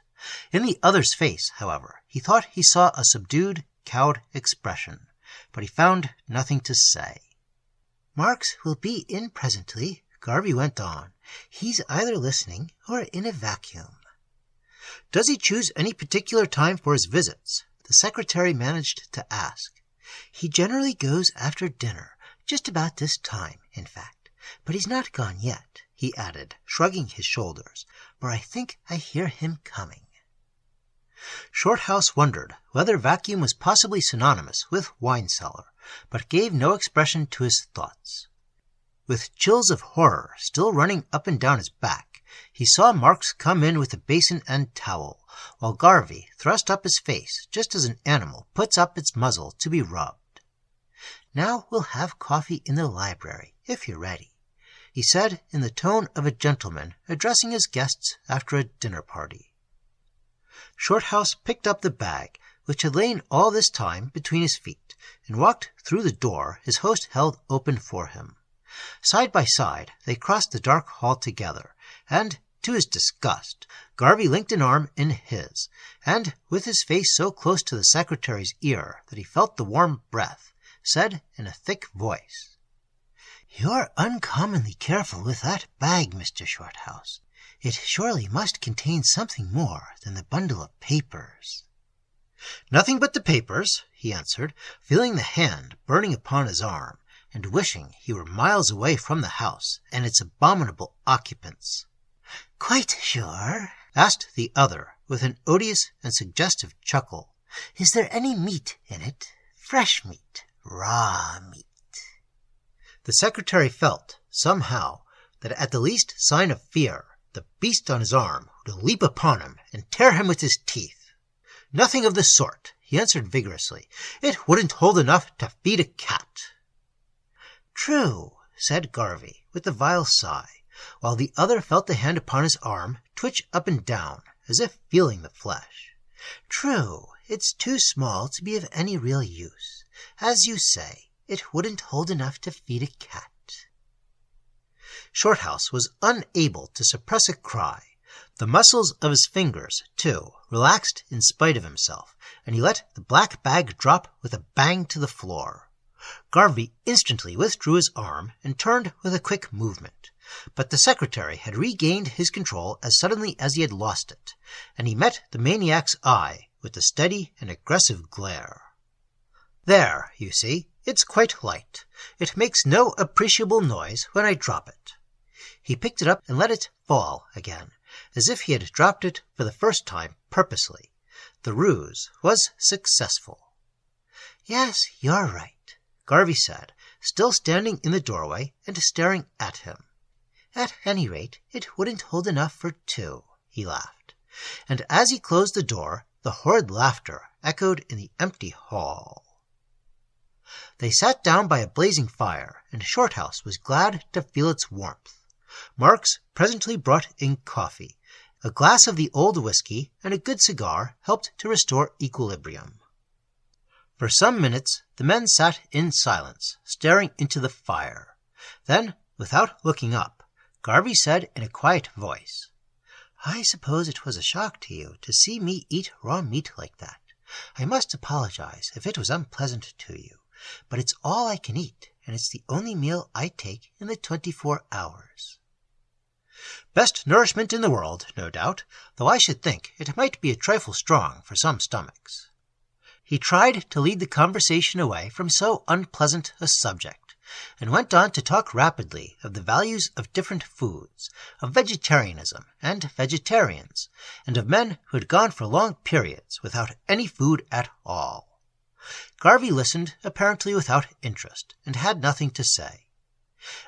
In the other's face, however, he thought he saw a subdued, cowed expression, but he found nothing to say. "Marks will be in presently," Garvey went on. "He's either listening or in a vacuum." "Does he choose any particular time for his visits?" the secretary managed to ask. "He generally goes after dinner, just about this time, in fact. But he's not gone yet," he added, shrugging his shoulders, "for I think I hear him coming." Shorthouse wondered whether vacuum was possibly synonymous with wine cellar, but gave no expression to his thoughts. With chills of horror still running up and down his back, he saw Marks come in with a basin and towel, while Garvey thrust up his face just as an animal puts up its muzzle to be rubbed. "Now we'll have coffee in the library, if you're ready," he said in the tone of a gentleman addressing his guests after a dinner party. Shorthouse picked up the bag, which had lain all this time between his feet, and walked through the door his host held open for him. Side by side they crossed the dark hall together, and, to his disgust, Garvey linked an arm in his, and, with his face so close to the secretary's ear that he felt the warm breath, said in a thick voice, "You're uncommonly careful with that bag, Mr. Shorthouse. It surely must contain something more than the bundle of papers." "Nothing but the papers," he answered, feeling the hand burning upon his arm, and wishing he were miles away from the house and its abominable occupants. "Quite sure?" asked the other, with an odious and suggestive chuckle. "Is there any meat in it? Fresh meat? Raw meat?" The secretary felt, somehow, that at the least sign of fear, the beast on his arm would leap upon him and tear him with his teeth. "Nothing of the sort," he answered vigorously. "It wouldn't hold enough to feed a cat." "True," said Garvey, with a vile sigh, while the other felt the hand upon his arm twitch up and down, as if feeling the flesh. "True, it's too small to be of any real use. As you say, it wouldn't hold enough to feed a cat." Shorthouse was unable to suppress a cry. The muscles of his fingers, too, relaxed in spite of himself, and he let the black bag drop with a bang to the floor. Garvey instantly withdrew his arm and turned with a quick movement, but the secretary had regained his control as suddenly as he had lost it, and he met the maniac's eye with a steady and aggressive glare. "There, you see, it's quite light. It makes no appreciable noise when I drop it." He picked it up and let it fall again, as if he had dropped it for the first time purposely. The ruse was successful. "Yes, you're right," Garvey said, still standing in the doorway and staring at him. "At any rate, it wouldn't hold enough for two," he laughed. And as he closed the door, the horrid laughter echoed in the empty hall. They sat down by a blazing fire, and Shorthouse was glad to feel its warmth. Marks presently brought in coffee. A glass of the old whiskey and a good cigar helped to restore equilibrium. For some minutes the men sat in silence, staring into the fire. Then, without looking up, Garvey said in a quiet voice, "I suppose it was a shock to you to see me eat raw meat like that. I must apologize if it was unpleasant to you, but it's all I can eat, and it's the only meal I take in the 24 hours. Best nourishment in the world, no doubt, though I should think it might be a trifle strong for some stomachs." He tried to lead the conversation away from so unpleasant a subject, and went on to talk rapidly of the values of different foods, of vegetarianism and vegetarians, and of men who had gone for long periods without any food at all. Garvey listened apparently without interest, and had nothing to say.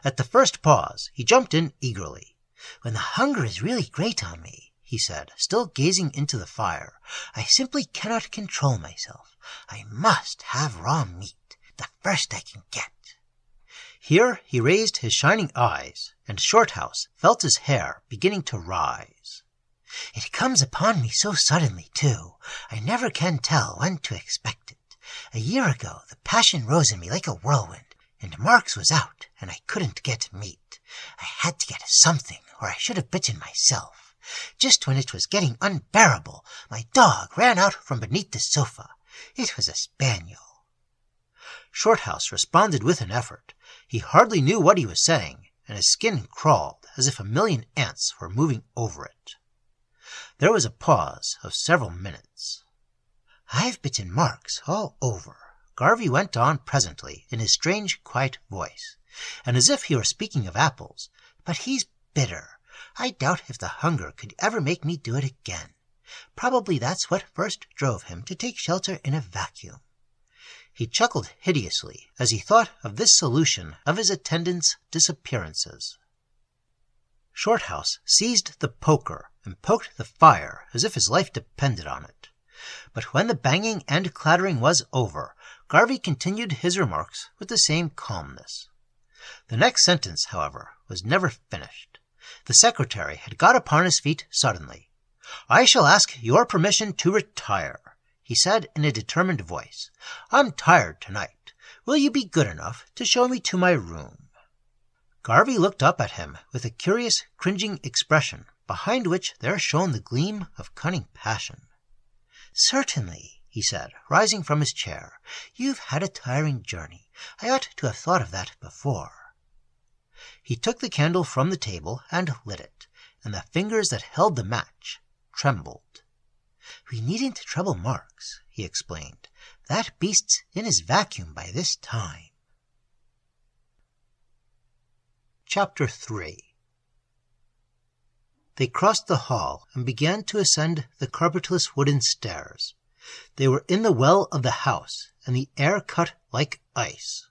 At the first pause he jumped in eagerly. "When the hunger is really great on me," he said, still gazing into the fire, "I simply cannot control myself. I must have raw meat, the first I can get." Here he raised his shining eyes, and Shorthouse felt his hair beginning to rise. "It comes upon me so suddenly, too. I never can tell when to expect it. A year ago the passion rose in me like a whirlwind, and Marks was out, and I couldn't get meat. I had to get something, or I should have bitten myself. Just when it was getting unbearable, my dog ran out from beneath the sofa. It was a spaniel." Shorthouse responded with an effort. He hardly knew what he was saying, and his skin crawled as if a million ants were moving over it. There was a pause of several minutes. "I've bitten marks all over," Garvey went on presently in his strange, quiet voice, and as if he were speaking of apples. "But he's bitter. I doubt if the hunger could ever make me do it again. Probably that's what first drove him to take shelter in a vacuum." He chuckled hideously as he thought of this solution of his attendants' disappearances. Shorthouse seized the poker and poked the fire as if his life depended on it. But when the banging and clattering was over, Garvey continued his remarks with the same calmness. The next sentence, however, was never finished. The secretary had got upon his feet suddenly. "I shall ask your permission to retire," he said in a determined voice. "I'm tired tonight. Will you be good enough to show me to my room?" Garvey looked up at him with a curious, cringing expression, behind which there shone the gleam of cunning passion. "Certainly," he said, rising from his chair. "You've had a tiring journey. I ought to have thought of that before." He took the candle from the table and lit it, and the fingers that held the match trembled. "We needn't trouble Marks," he explained. "That beast's in his vacuum by this time." Chapter 3. They crossed the hall and began to ascend the carpetless wooden stairs. They were in the well of the house, and the air cut like ice.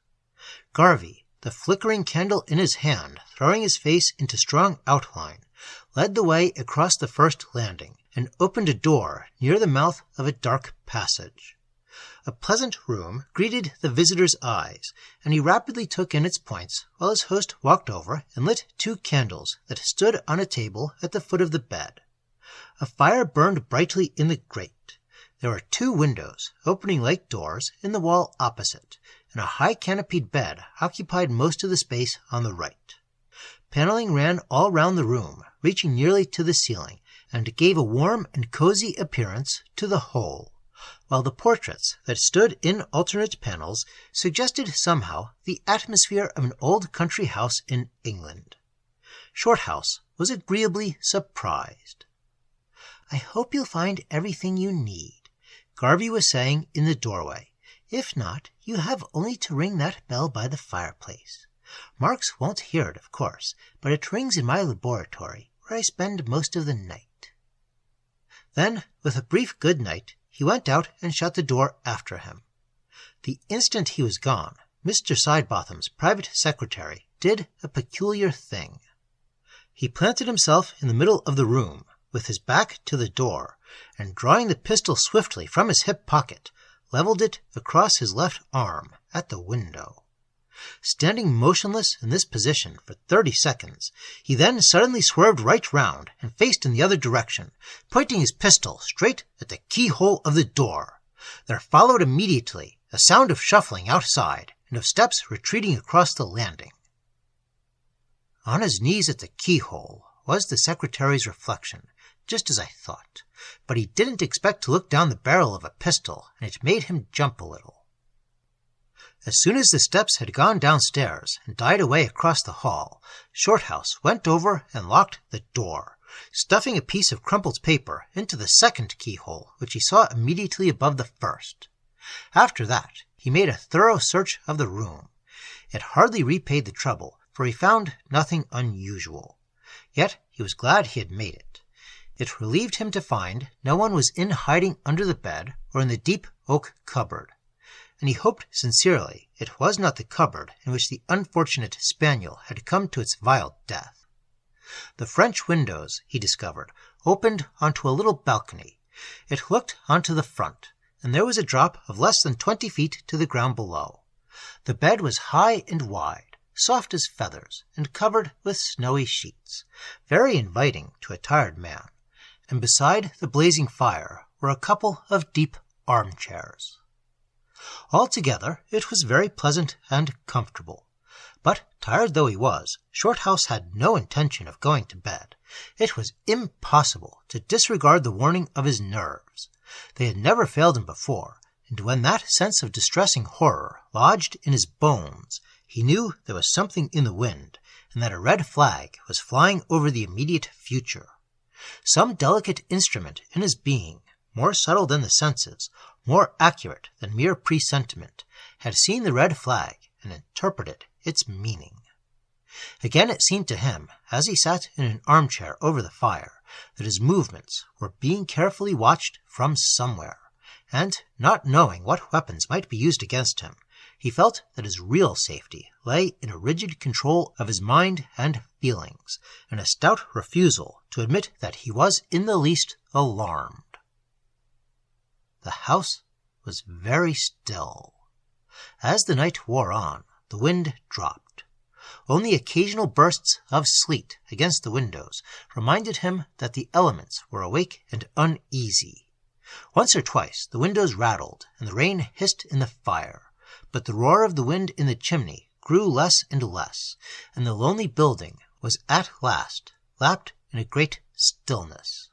Garvey, the flickering candle in his hand, throwing his face into strong outline, led the way across the first landing, and opened a door near the mouth of a dark passage. A pleasant room greeted the visitor's eyes, and he rapidly took in its points while his host walked over and lit 2 candles that stood on a table at the foot of the bed. A fire burned brightly in the grate. There were 2 windows, opening like doors, in the wall opposite, and a high canopied bed occupied most of the space on the right. Paneling ran all round the room, reaching nearly to the ceiling, and gave a warm and cozy appearance to the whole, while the portraits that stood in alternate panels suggested somehow the atmosphere of an old country house in England. Shorthouse was agreeably surprised. "I hope you'll find everything you need," Garvey was saying in the doorway. "If not, you have only to ring that bell by the fireplace. Marks won't hear it, of course, but it rings in my laboratory, where I spend most of the night." Then, with a brief good night, he went out and shut the door after him. The instant he was gone, Mr. Sidebotham's private secretary did a peculiar thing. He planted himself in the middle of the room, with his back to the door, and drawing the pistol swiftly from his hip pocket, leveled it across his left arm at the window. Standing motionless in this position for 30 seconds, he then suddenly swerved right round and faced in the other direction, pointing his pistol straight at the keyhole of the door. There followed immediately a sound of shuffling outside and of steps retreating across the landing. On his knees at the keyhole was the secretary's reflection, just as I thought, but he didn't expect to look down the barrel of a pistol, and it made him jump a little. As soon as the steps had gone downstairs and died away across the hall, Shorthouse went over and locked the door, stuffing a piece of crumpled paper into the second keyhole, which he saw immediately above the first. After that, he made a thorough search of the room. It hardly repaid the trouble, for he found nothing unusual. Yet he was glad he had made it. It relieved him to find no one was in hiding under the bed or in the deep oak cupboard, and he hoped sincerely it was not the cupboard in which the unfortunate spaniel had come to its vile death. The French windows, he discovered, opened onto a little balcony. It looked onto the front, and there was a drop of less than 20 feet to the ground below. The bed was high and wide, soft as feathers, and covered with snowy sheets, very inviting to a tired man, and beside the blazing fire were a couple of deep armchairs. Altogether, it was very pleasant and comfortable. But, tired though he was, Shorthouse had no intention of going to bed. It was impossible to disregard the warning of his nerves. They had never failed him before, and when that sense of distressing horror lodged in his bones, he knew there was something in the wind, and that a red flag was flying over the immediate future. Some delicate instrument in his being, more subtle than the senses, more accurate than mere presentiment, had seen the red flag and interpreted its meaning. Again it seemed to him, as he sat in an armchair over the fire, that his movements were being carefully watched from somewhere, and, not knowing what weapons might be used against him, he felt that his real safety lay in a rigid control of his mind and feelings, and a stout refusal to admit that he was in the least alarmed. The house was very still. As the night wore on, the wind dropped. Only occasional bursts of sleet against the windows reminded him that the elements were awake and uneasy. Once or twice the windows rattled and the rain hissed in the fire, but the roar of the wind in the chimney grew less and less, and the lonely building was at last lapped in a great stillness.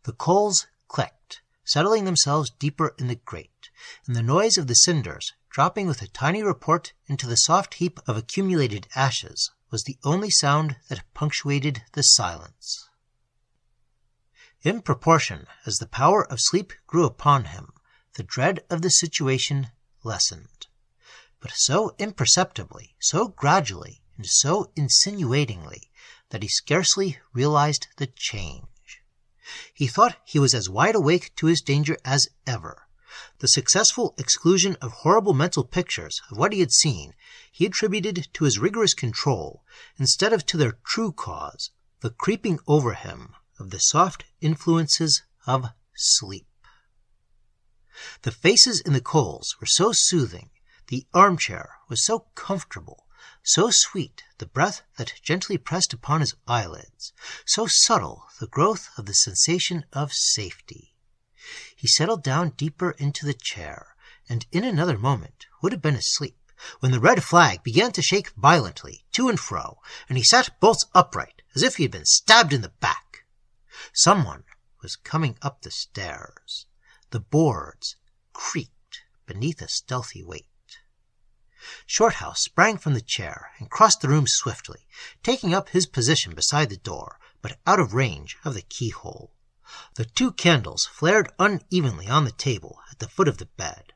The coals clicked, settling themselves deeper in the grate, and the noise of the cinders dropping with a tiny report into the soft heap of accumulated ashes was the only sound that punctuated the silence. In proportion as the power of sleep grew upon him, the dread of the situation lessened, but so imperceptibly, so gradually, and so insinuatingly that he scarcely realized the change. He thought he was as wide awake to his danger as ever. The successful exclusion of horrible mental pictures of what he had seen he attributed to his rigorous control, instead of to their true cause, the creeping over him of the soft influences of sleep. The faces in the coals were so soothing, the armchair was so comfortable, so sweet the breath that gently pressed upon his eyelids, so subtle the growth of the sensation of safety. He settled down deeper into the chair, and in another moment would have been asleep, when the red flag began to shake violently to and fro, and he sat bolt upright, as if he had been stabbed in the back. Someone was coming up the stairs. The boards creaked beneath a stealthy weight. Shorthouse sprang from the chair and crossed the room swiftly, taking up his position beside the door, but out of range of the keyhole. The 2 candles flared unevenly on the table at the foot of the bed.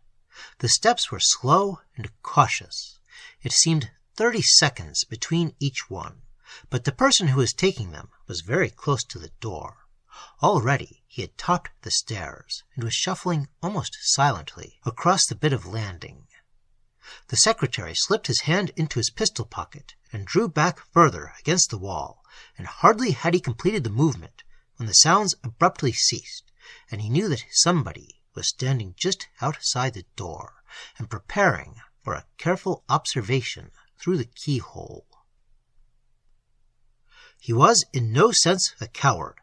The steps were slow and cautious. It seemed 30 seconds between each one, but the person who was taking them was very close to the door. Already he had topped the stairs and was shuffling almost silently across the bit of landing. The secretary slipped his hand into his pistol pocket and drew back further against the wall, and hardly had he completed the movement when the sounds abruptly ceased, and he knew that somebody was standing just outside the door and preparing for a careful observation through the keyhole. He was in no sense a coward.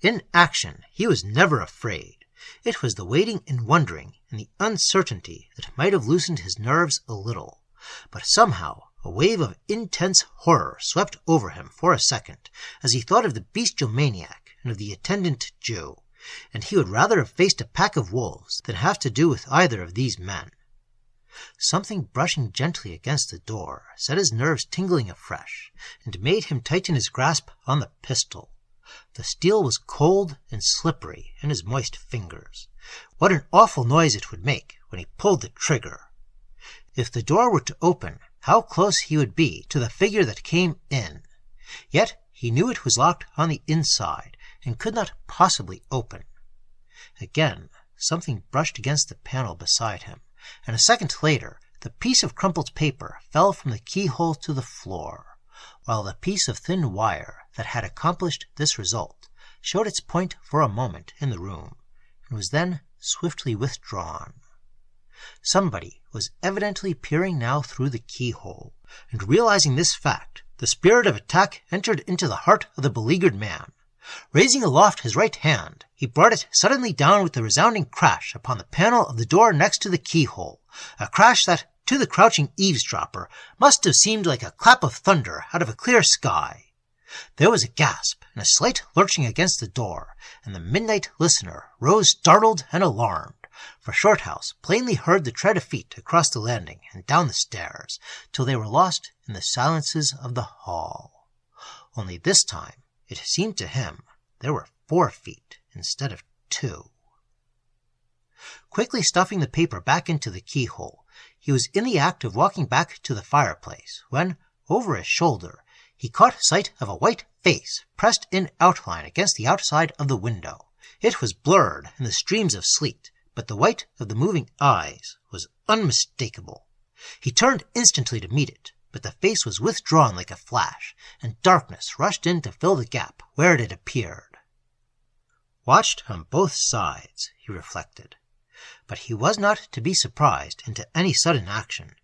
In action he was never afraid. It was the waiting and wondering and the uncertainty that might have loosened his nerves a little, but somehow a wave of intense horror swept over him for a second as he thought of the bestial maniac and of the attendant Jew, and he would rather have faced a pack of wolves than have to do with either of these men. Something brushing gently against the door set his nerves tingling afresh and made him tighten his grasp on the pistol. The steel was cold and slippery in his moist fingers. What an awful noise it would make when he pulled the trigger! If the door were to open, how close he would be to the figure that came in! Yet he knew it was locked on the inside and could not possibly open. Again, something brushed against the panel beside him, and a second later the piece of crumpled paper fell from the keyhole to the floor, while the piece of thin wire that had accomplished this result showed its point for a moment in the room, and was then swiftly withdrawn. Somebody was evidently peering now through the keyhole, and realizing this fact, the spirit of attack entered into the heart of the beleaguered man. Raising aloft his right hand, he brought it suddenly down with a resounding crash upon the panel of the door next to the keyhole, a crash that, to the crouching eavesdropper, must have seemed like a clap of thunder out of a clear sky. There was a gasp and a slight lurching against the door, and the midnight listener rose startled and alarmed, for Shorthouse plainly heard the tread of feet across the landing and down the stairs, till they were lost in the silences of the hall. Only this time, it seemed to him, there were 4 feet instead of 2. Quickly stuffing the paper back into the keyhole, he was in the act of walking back to the fireplace when, over his shoulder, he caught sight of a white face pressed in outline against the outside of the window. It was blurred in the streams of sleet, but the white of the moving eyes was unmistakable. He turned instantly to meet it, but the face was withdrawn like a flash, and darkness rushed in to fill the gap where it had appeared. Watched on both sides, he reflected, but he was not to be surprised into any sudden action,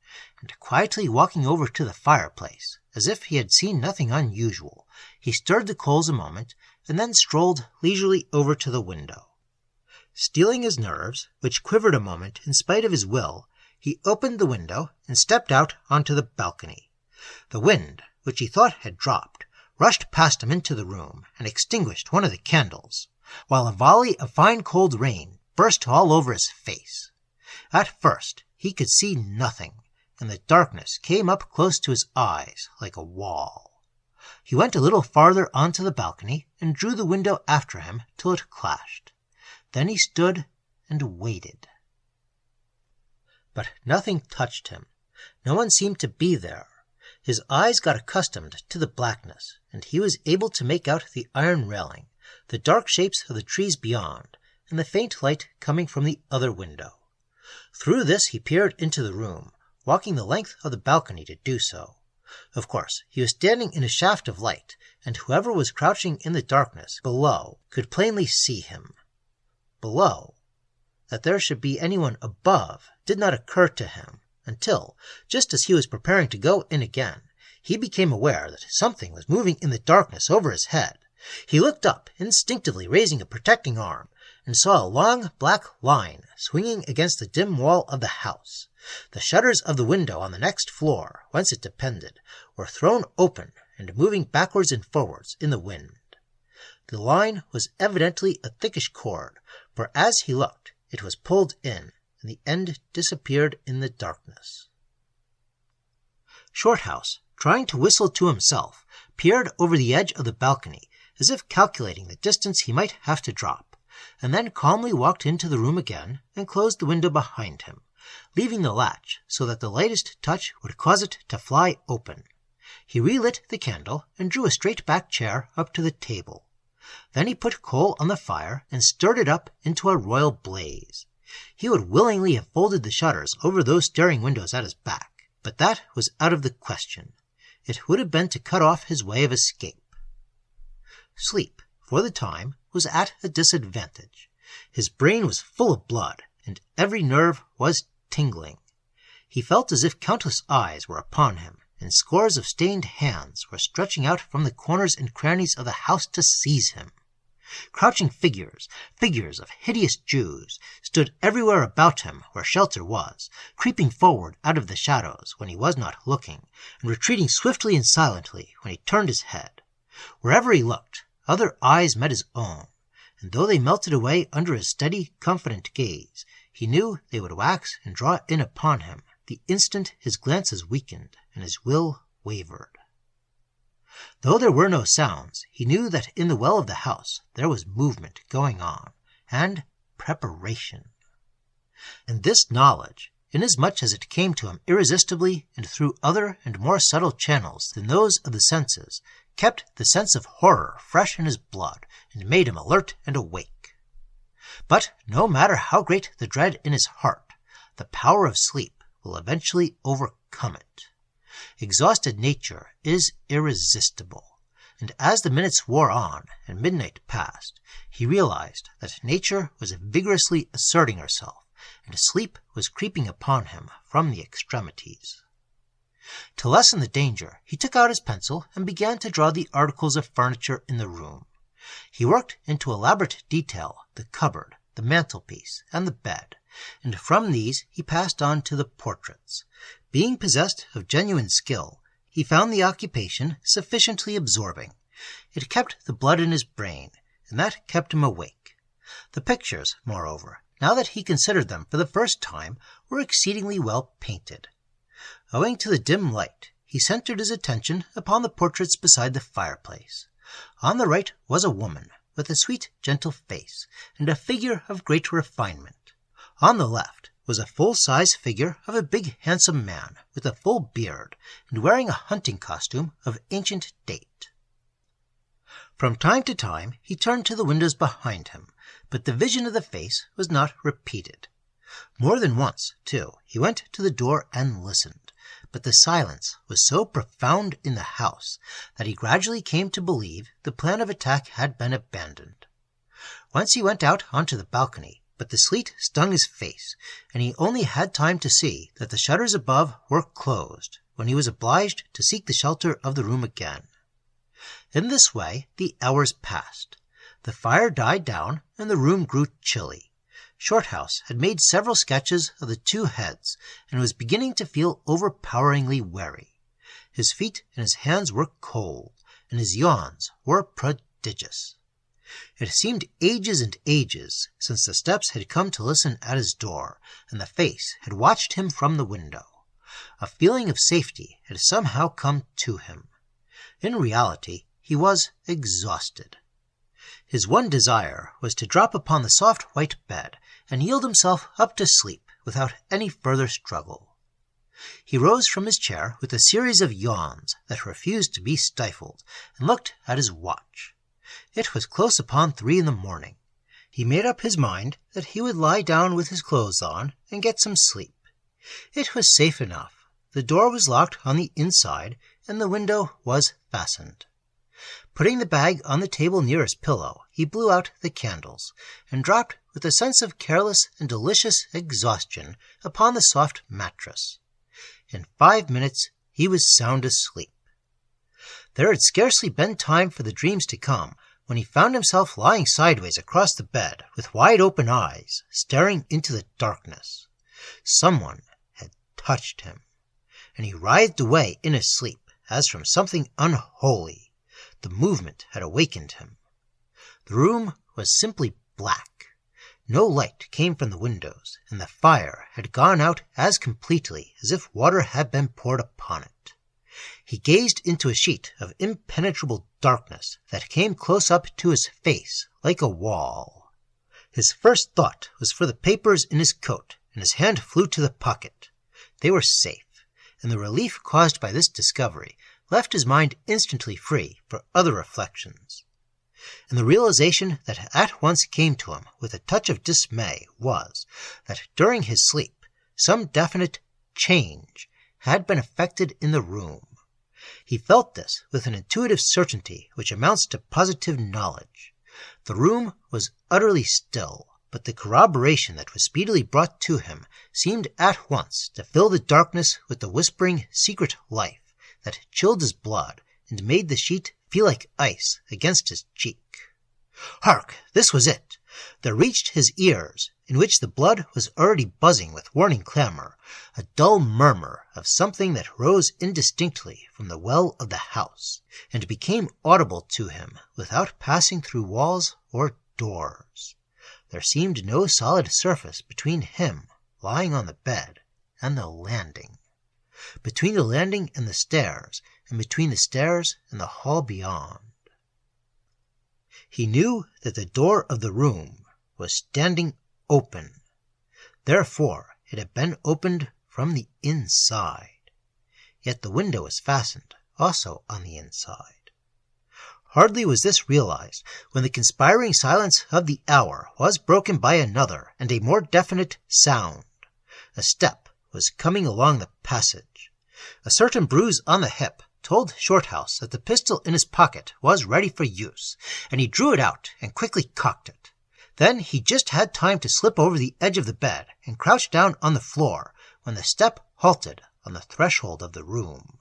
and quietly walking over to the fireplace, as if he had seen nothing unusual, he stirred the coals a moment, and then strolled leisurely over to the window. Steeling his nerves, which quivered a moment in spite of his will, he opened the window and stepped out onto the balcony. The wind, which he thought had dropped, rushed past him into the room and extinguished one of the candles, while a volley of fine cold rain burst all over his face. At first he could see nothing, and the darkness came up close to his eyes like a wall. He went a little farther onto the balcony and drew the window after him till it clashed. Then he stood and waited. But nothing touched him. No one seemed to be there. His eyes got accustomed to the blackness, and he was able to make out the iron railing, the dark shapes of the trees beyond, and the faint light coming from the other window. Through this he peered into the room, walking the length of the balcony to do so. Of course, he was standing in a shaft of light, and whoever was crouching in the darkness below could plainly see him. Below, that there should be anyone above did not occur to him until, just as he was preparing to go in again, he became aware that something was moving in the darkness over his head. He looked up, instinctively raising a protecting arm, and saw a long black line swinging against the dim wall of the house. The shutters of the window on the next floor, whence it depended, were thrown open and moving backwards and forwards in the wind. The line was evidently a thickish cord, for as he looked, it was pulled in, and the end disappeared in the darkness. Shorthouse, trying to whistle to himself, peered over the edge of the balcony, as if calculating the distance he might have to drop, and then calmly walked into the room again and closed the window behind him, leaving the latch so that the lightest touch would cause it to fly open. He relit the candle and drew a straight-backed chair up to the table. Then he put coal on the fire and stirred it up into a royal blaze. He would willingly have folded the shutters over those staring windows at his back, but that was out of the question. It would have been to cut off his way of escape. Sleep, for the time, was at a disadvantage. His brain was full of blood, and every nerve was tingling. He felt as if countless eyes were upon him, and scores of stained hands were stretching out from the corners and crannies of the house to seize him. Crouching figures of hideous Jews, stood everywhere about him where shelter was, creeping forward out of the shadows when he was not looking, and retreating swiftly and silently when he turned his head. Wherever he looked, other eyes met his own, and though they melted away under his steady, confident gaze, he knew they would wax and draw in upon him the instant his glances weakened and his will wavered. Though there were no sounds, he knew that in the well of the house there was movement going on, and preparation. And this knowledge, inasmuch as it came to him irresistibly and through other and more subtle channels than those of the senses, kept the sense of horror fresh in his blood and made him alert and awake. But no matter how great the dread in his heart, the power of sleep will eventually overcome it. Exhausted nature is irresistible, and as the minutes wore on and midnight passed, he realized that nature was vigorously asserting herself, and sleep was creeping upon him from the extremities. To lessen the danger, he took out his pencil and began to draw the articles of furniture in the room. He worked into elaborate detail the cupboard, the mantelpiece, and the bed, and from these he passed on to the portraits. Being possessed of genuine skill, he found the occupation sufficiently absorbing. It kept the blood in his brain, and that kept him awake. The pictures, moreover, now that he considered them for the first time, were exceedingly well painted. Owing to the dim light, he centered his attention upon the portraits beside the fireplace. On the right was a woman, with a sweet, gentle face, and a figure of great refinement. On the left was a full-size figure of a big, handsome man, with a full beard, and wearing a hunting costume of ancient date. From time to time he turned to the windows behind him, but the vision of the face was not repeated. More than once, too, he went to the door and listened, but the silence was so profound in the house that he gradually came to believe the plan of attack had been abandoned. Once he went out onto the balcony, but the sleet stung his face, and he only had time to see that the shutters above were closed when he was obliged to seek the shelter of the room again. In this way the hours passed. The fire died down, and the room grew chilly. Shorthouse had made several sketches of the two heads, and was beginning to feel overpoweringly weary. His feet and his hands were cold, and his yawns were prodigious. It seemed ages and ages since the steps had come to listen at his door, and the face had watched him from the window. A feeling of safety had somehow come to him. In reality, he was exhausted. His one desire was to drop upon the soft white bed and yield himself up to sleep without any further struggle. He rose from his chair with a series of yawns that refused to be stifled, and looked at his watch. It was close upon 3 a.m. He made up his mind that he would lie down with his clothes on and get some sleep. It was safe enough. The door was locked on the inside, and the window was fastened. Putting the bag on the table near his pillow, he blew out the candles, and dropped with a sense of careless and delicious exhaustion upon the soft mattress. In 5 minutes he was sound asleep. There had scarcely been time for the dreams to come when he found himself lying sideways across the bed with wide-open eyes, staring into the darkness. Someone had touched him, and he writhed away in his sleep as from something unholy. The movement had awakened him. The room was simply black. No light came from the windows, and the fire had gone out as completely as if water had been poured upon it. He gazed into a sheet of impenetrable darkness that came close up to his face like a wall. His first thought was for the papers in his coat, and his hand flew to the pocket. They were safe, and the relief caused by this discovery left his mind instantly free for other reflections. And the realization that at once came to him with a touch of dismay was that during his sleep some definite change had been effected in the room. He felt this with an intuitive certainty which amounts to positive knowledge. The room was utterly still, but the corroboration that was speedily brought to him seemed at once to fill the darkness with the whispering secret life that chilled his blood and made the sheet feel like ice against his cheek. Hark! This was it. There reached his ears, in which the blood was already buzzing with warning clamor, a dull murmur of something that rose indistinctly from the well of the house, and became audible to him without passing through walls or doors. There seemed no solid surface between him, lying on the bed, and the landing. Between the landing and the stairs, and between the stairs and the hall beyond. He knew that the door of the room was standing open. Therefore it had been opened from the inside. Yet the window was fastened also on the inside. Hardly was this realized when the conspiring silence of the hour was broken by another and a more definite sound. A step was coming along the passage. A certain bruise on the hip told Shorthouse that the pistol in his pocket was ready for use, and he drew it out and quickly cocked it. Then he just had time to slip over the edge of the bed and crouch down on the floor when the step halted on the threshold of the room.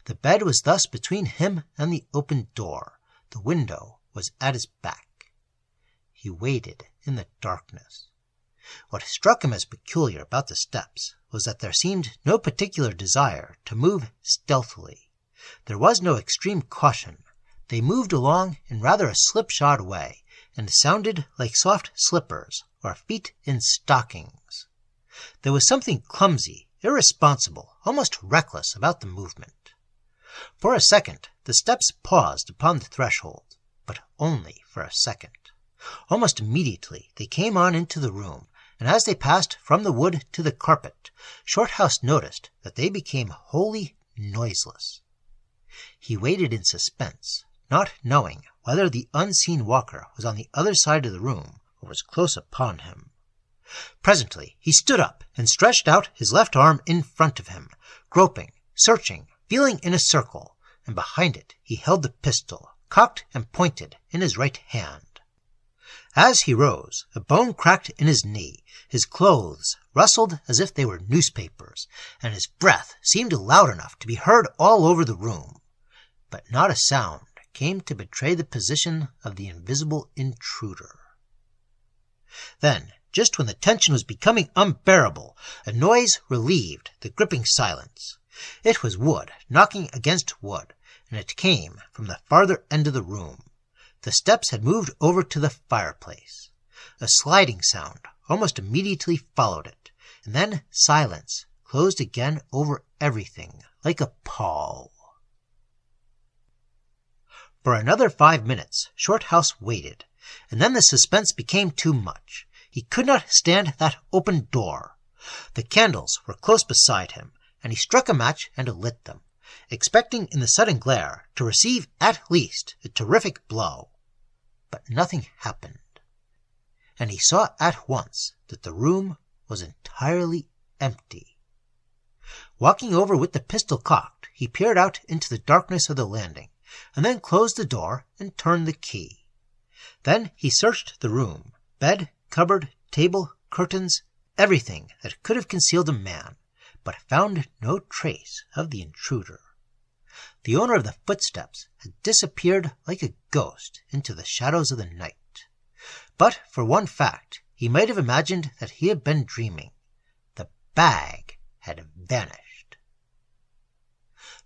The bed was thus between him and the open door. The window was at his back. He waited in the darkness. What struck him as peculiar about the steps was that there seemed no particular desire to move stealthily. There was no extreme caution. They moved along in rather a slipshod way, and sounded like soft slippers or feet in stockings. There was something clumsy, irresponsible, almost reckless about the movement. For a second the steps paused upon the threshold, but only for a second. Almost immediately they came on into the room, and as they passed from the wood to the carpet, Shorthouse noticed that they became wholly noiseless. He waited in suspense, not knowing whether the unseen walker was on the other side of the room or was close upon him. Presently he stood up and stretched out his left arm in front of him, groping, searching, feeling in a circle, and behind it he held the pistol, cocked and pointed, in his right hand. As he rose, a bone cracked in his knee, his clothes rustled as if they were newspapers, and his breath seemed loud enough to be heard all over the room. But not a sound came to betray the position of the invisible intruder. Then, just when the tension was becoming unbearable, a noise relieved the gripping silence. It was wood knocking against wood, and it came from the farther end of the room. The steps had moved over to the fireplace. A sliding sound almost immediately followed it, and then silence closed again over everything like a pall. For another 5 minutes Shorthouse waited, and then the suspense became too much. He could not stand that open door. The candles were close beside him, and he struck a match and lit them, expecting in the sudden glare to receive at least a terrific blow. But nothing happened, and he saw at once that the room was entirely empty. Walking over with the pistol cocked, he peered out into the darkness of the landing, and then closed the door and turned the key. Then he searched the room, bed, cupboard, table, curtains, everything that could have concealed a man, but found no trace of the intruder. The owner of the footsteps had disappeared like a ghost into the shadows of the night. But for one fact, he might have imagined that he had been dreaming. The bag had vanished.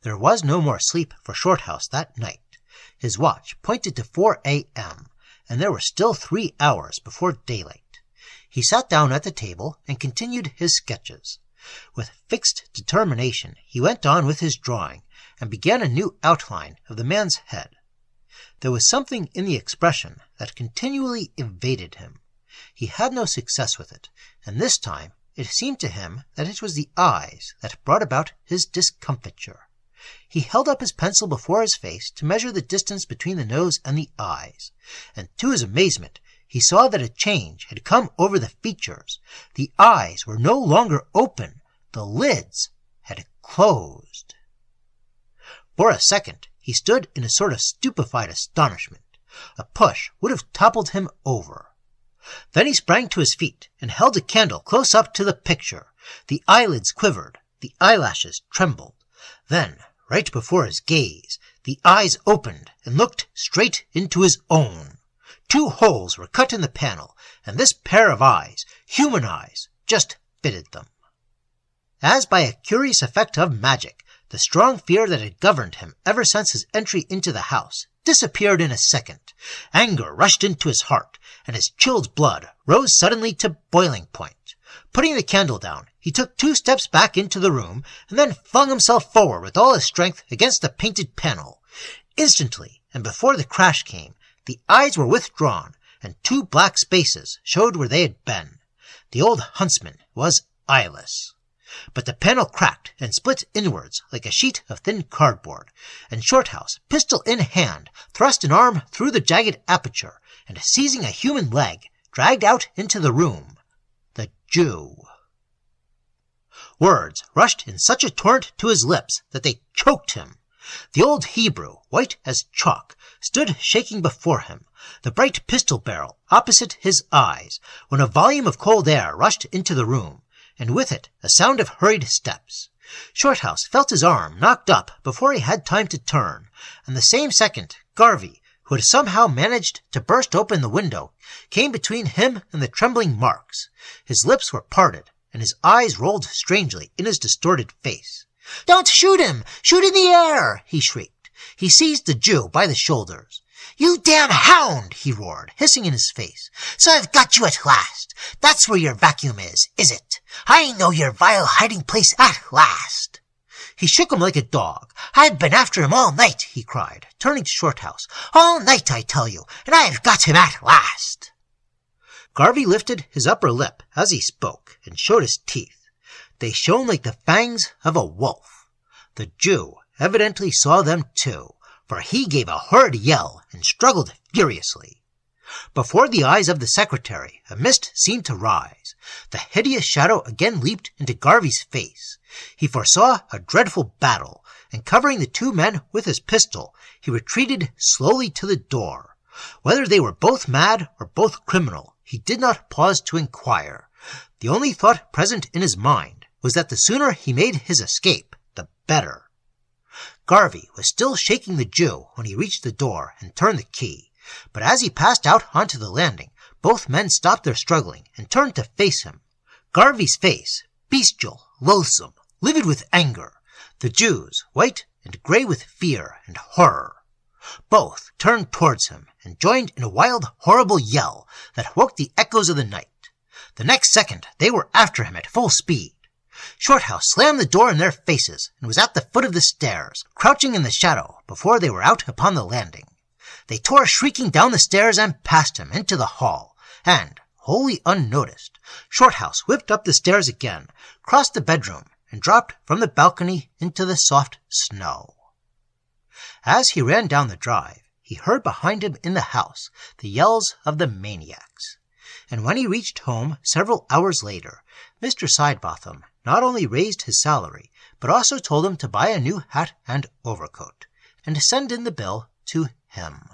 There was no more sleep for Shorthouse that night. His watch pointed to 4 a.m., and there were still 3 hours before daylight. He sat down at the table and continued his sketches. With fixed determination he went on with his drawing, and began a new outline of the man's head. There was something in the expression that continually evaded him. He had no success with it, and this time it seemed to him that it was the eyes that brought about his discomfiture. He held up his pencil before his face to measure the distance between the nose and the eyes, and to his amazement he saw that a change had come over the features. The eyes were no longer open. The lids had closed. For a second he stood in a sort of stupefied astonishment. A push would have toppled him over. Then he sprang to his feet and held a candle close up to the picture. The eyelids quivered. The eyelashes trembled. Then, right before his gaze, the eyes opened and looked straight into his own. 2 holes were cut in the panel, and this pair of eyes, human eyes, just fitted them. As by a curious effect of magic, the strong fear that had governed him ever since his entry into the house disappeared in a second. Anger rushed into his heart, and his chilled blood rose suddenly to boiling point. Putting the candle down, he took 2 steps back into the room, and then flung himself forward with all his strength against the painted panel. Instantly, and before the crash came, the eyes were withdrawn, and 2 black spaces showed where they had been. The old huntsman was eyeless. But the panel cracked and split inwards like a sheet of thin cardboard, and Shorthouse, pistol in hand, thrust an arm through the jagged aperture, and seizing a human leg, dragged out into the room the Jew. Words rushed in such a torrent to his lips that they choked him. The old Hebrew, white as chalk, stood shaking before him, the bright pistol barrel opposite his eyes, when a volume of cold air rushed into the room, and with it a sound of hurried steps. Shorthouse felt his arm knocked up before he had time to turn, and the same second Garvey, who had somehow managed to burst open the window, came between him and the trembling Marks. His lips were parted, and his eyes rolled strangely in his distorted face. "Don't shoot him! Shoot in the air!" he shrieked. He seized the Jew by the shoulders. "You damn hound!" he roared, hissing in his face. "So I've got you at last. That's where your vacuum is it? I know your vile hiding place at last." He shook him like a dog. "I've been after him all night," he cried, turning to Shorthouse. "All night, I tell you, and I've got him at last." Garvey lifted his upper lip as he spoke, and showed his teeth. They shone like the fangs of a wolf. The Jew evidently saw them too, for he gave a horrid yell and struggled furiously. Before the eyes of the secretary, a mist seemed to rise. The hideous shadow again leaped into Garvey's face. He foresaw a dreadful battle, and covering the 2 men with his pistol, he retreated slowly to the door. Whether they were both mad or both criminal, he did not pause to inquire. The only thought present in his mind was that the sooner he made his escape, the better. Garvey was still shaking the Jew when he reached the door and turned the key, but as he passed out onto the landing, both men stopped their struggling and turned to face him. Garvey's face, bestial, loathsome, livid with anger. The Jew's, white and grey with fear and horror. Both turned towards him and joined in a wild, horrible yell that woke the echoes of the night. The next second they were after him at full speed. Shorthouse slammed the door in their faces and was at the foot of the stairs, crouching in the shadow before they were out upon the landing. They tore shrieking down the stairs and past him into the hall, and, wholly unnoticed, Shorthouse whipped up the stairs again, crossed the bedroom, and dropped from the balcony into the soft snow. As he ran down the drive, he heard behind him in the house the yells of the maniacs. And when he reached home several hours later, Mr. Sidebotham not only raised his salary, but also told him to buy a new hat and overcoat, and to send in the bill to him.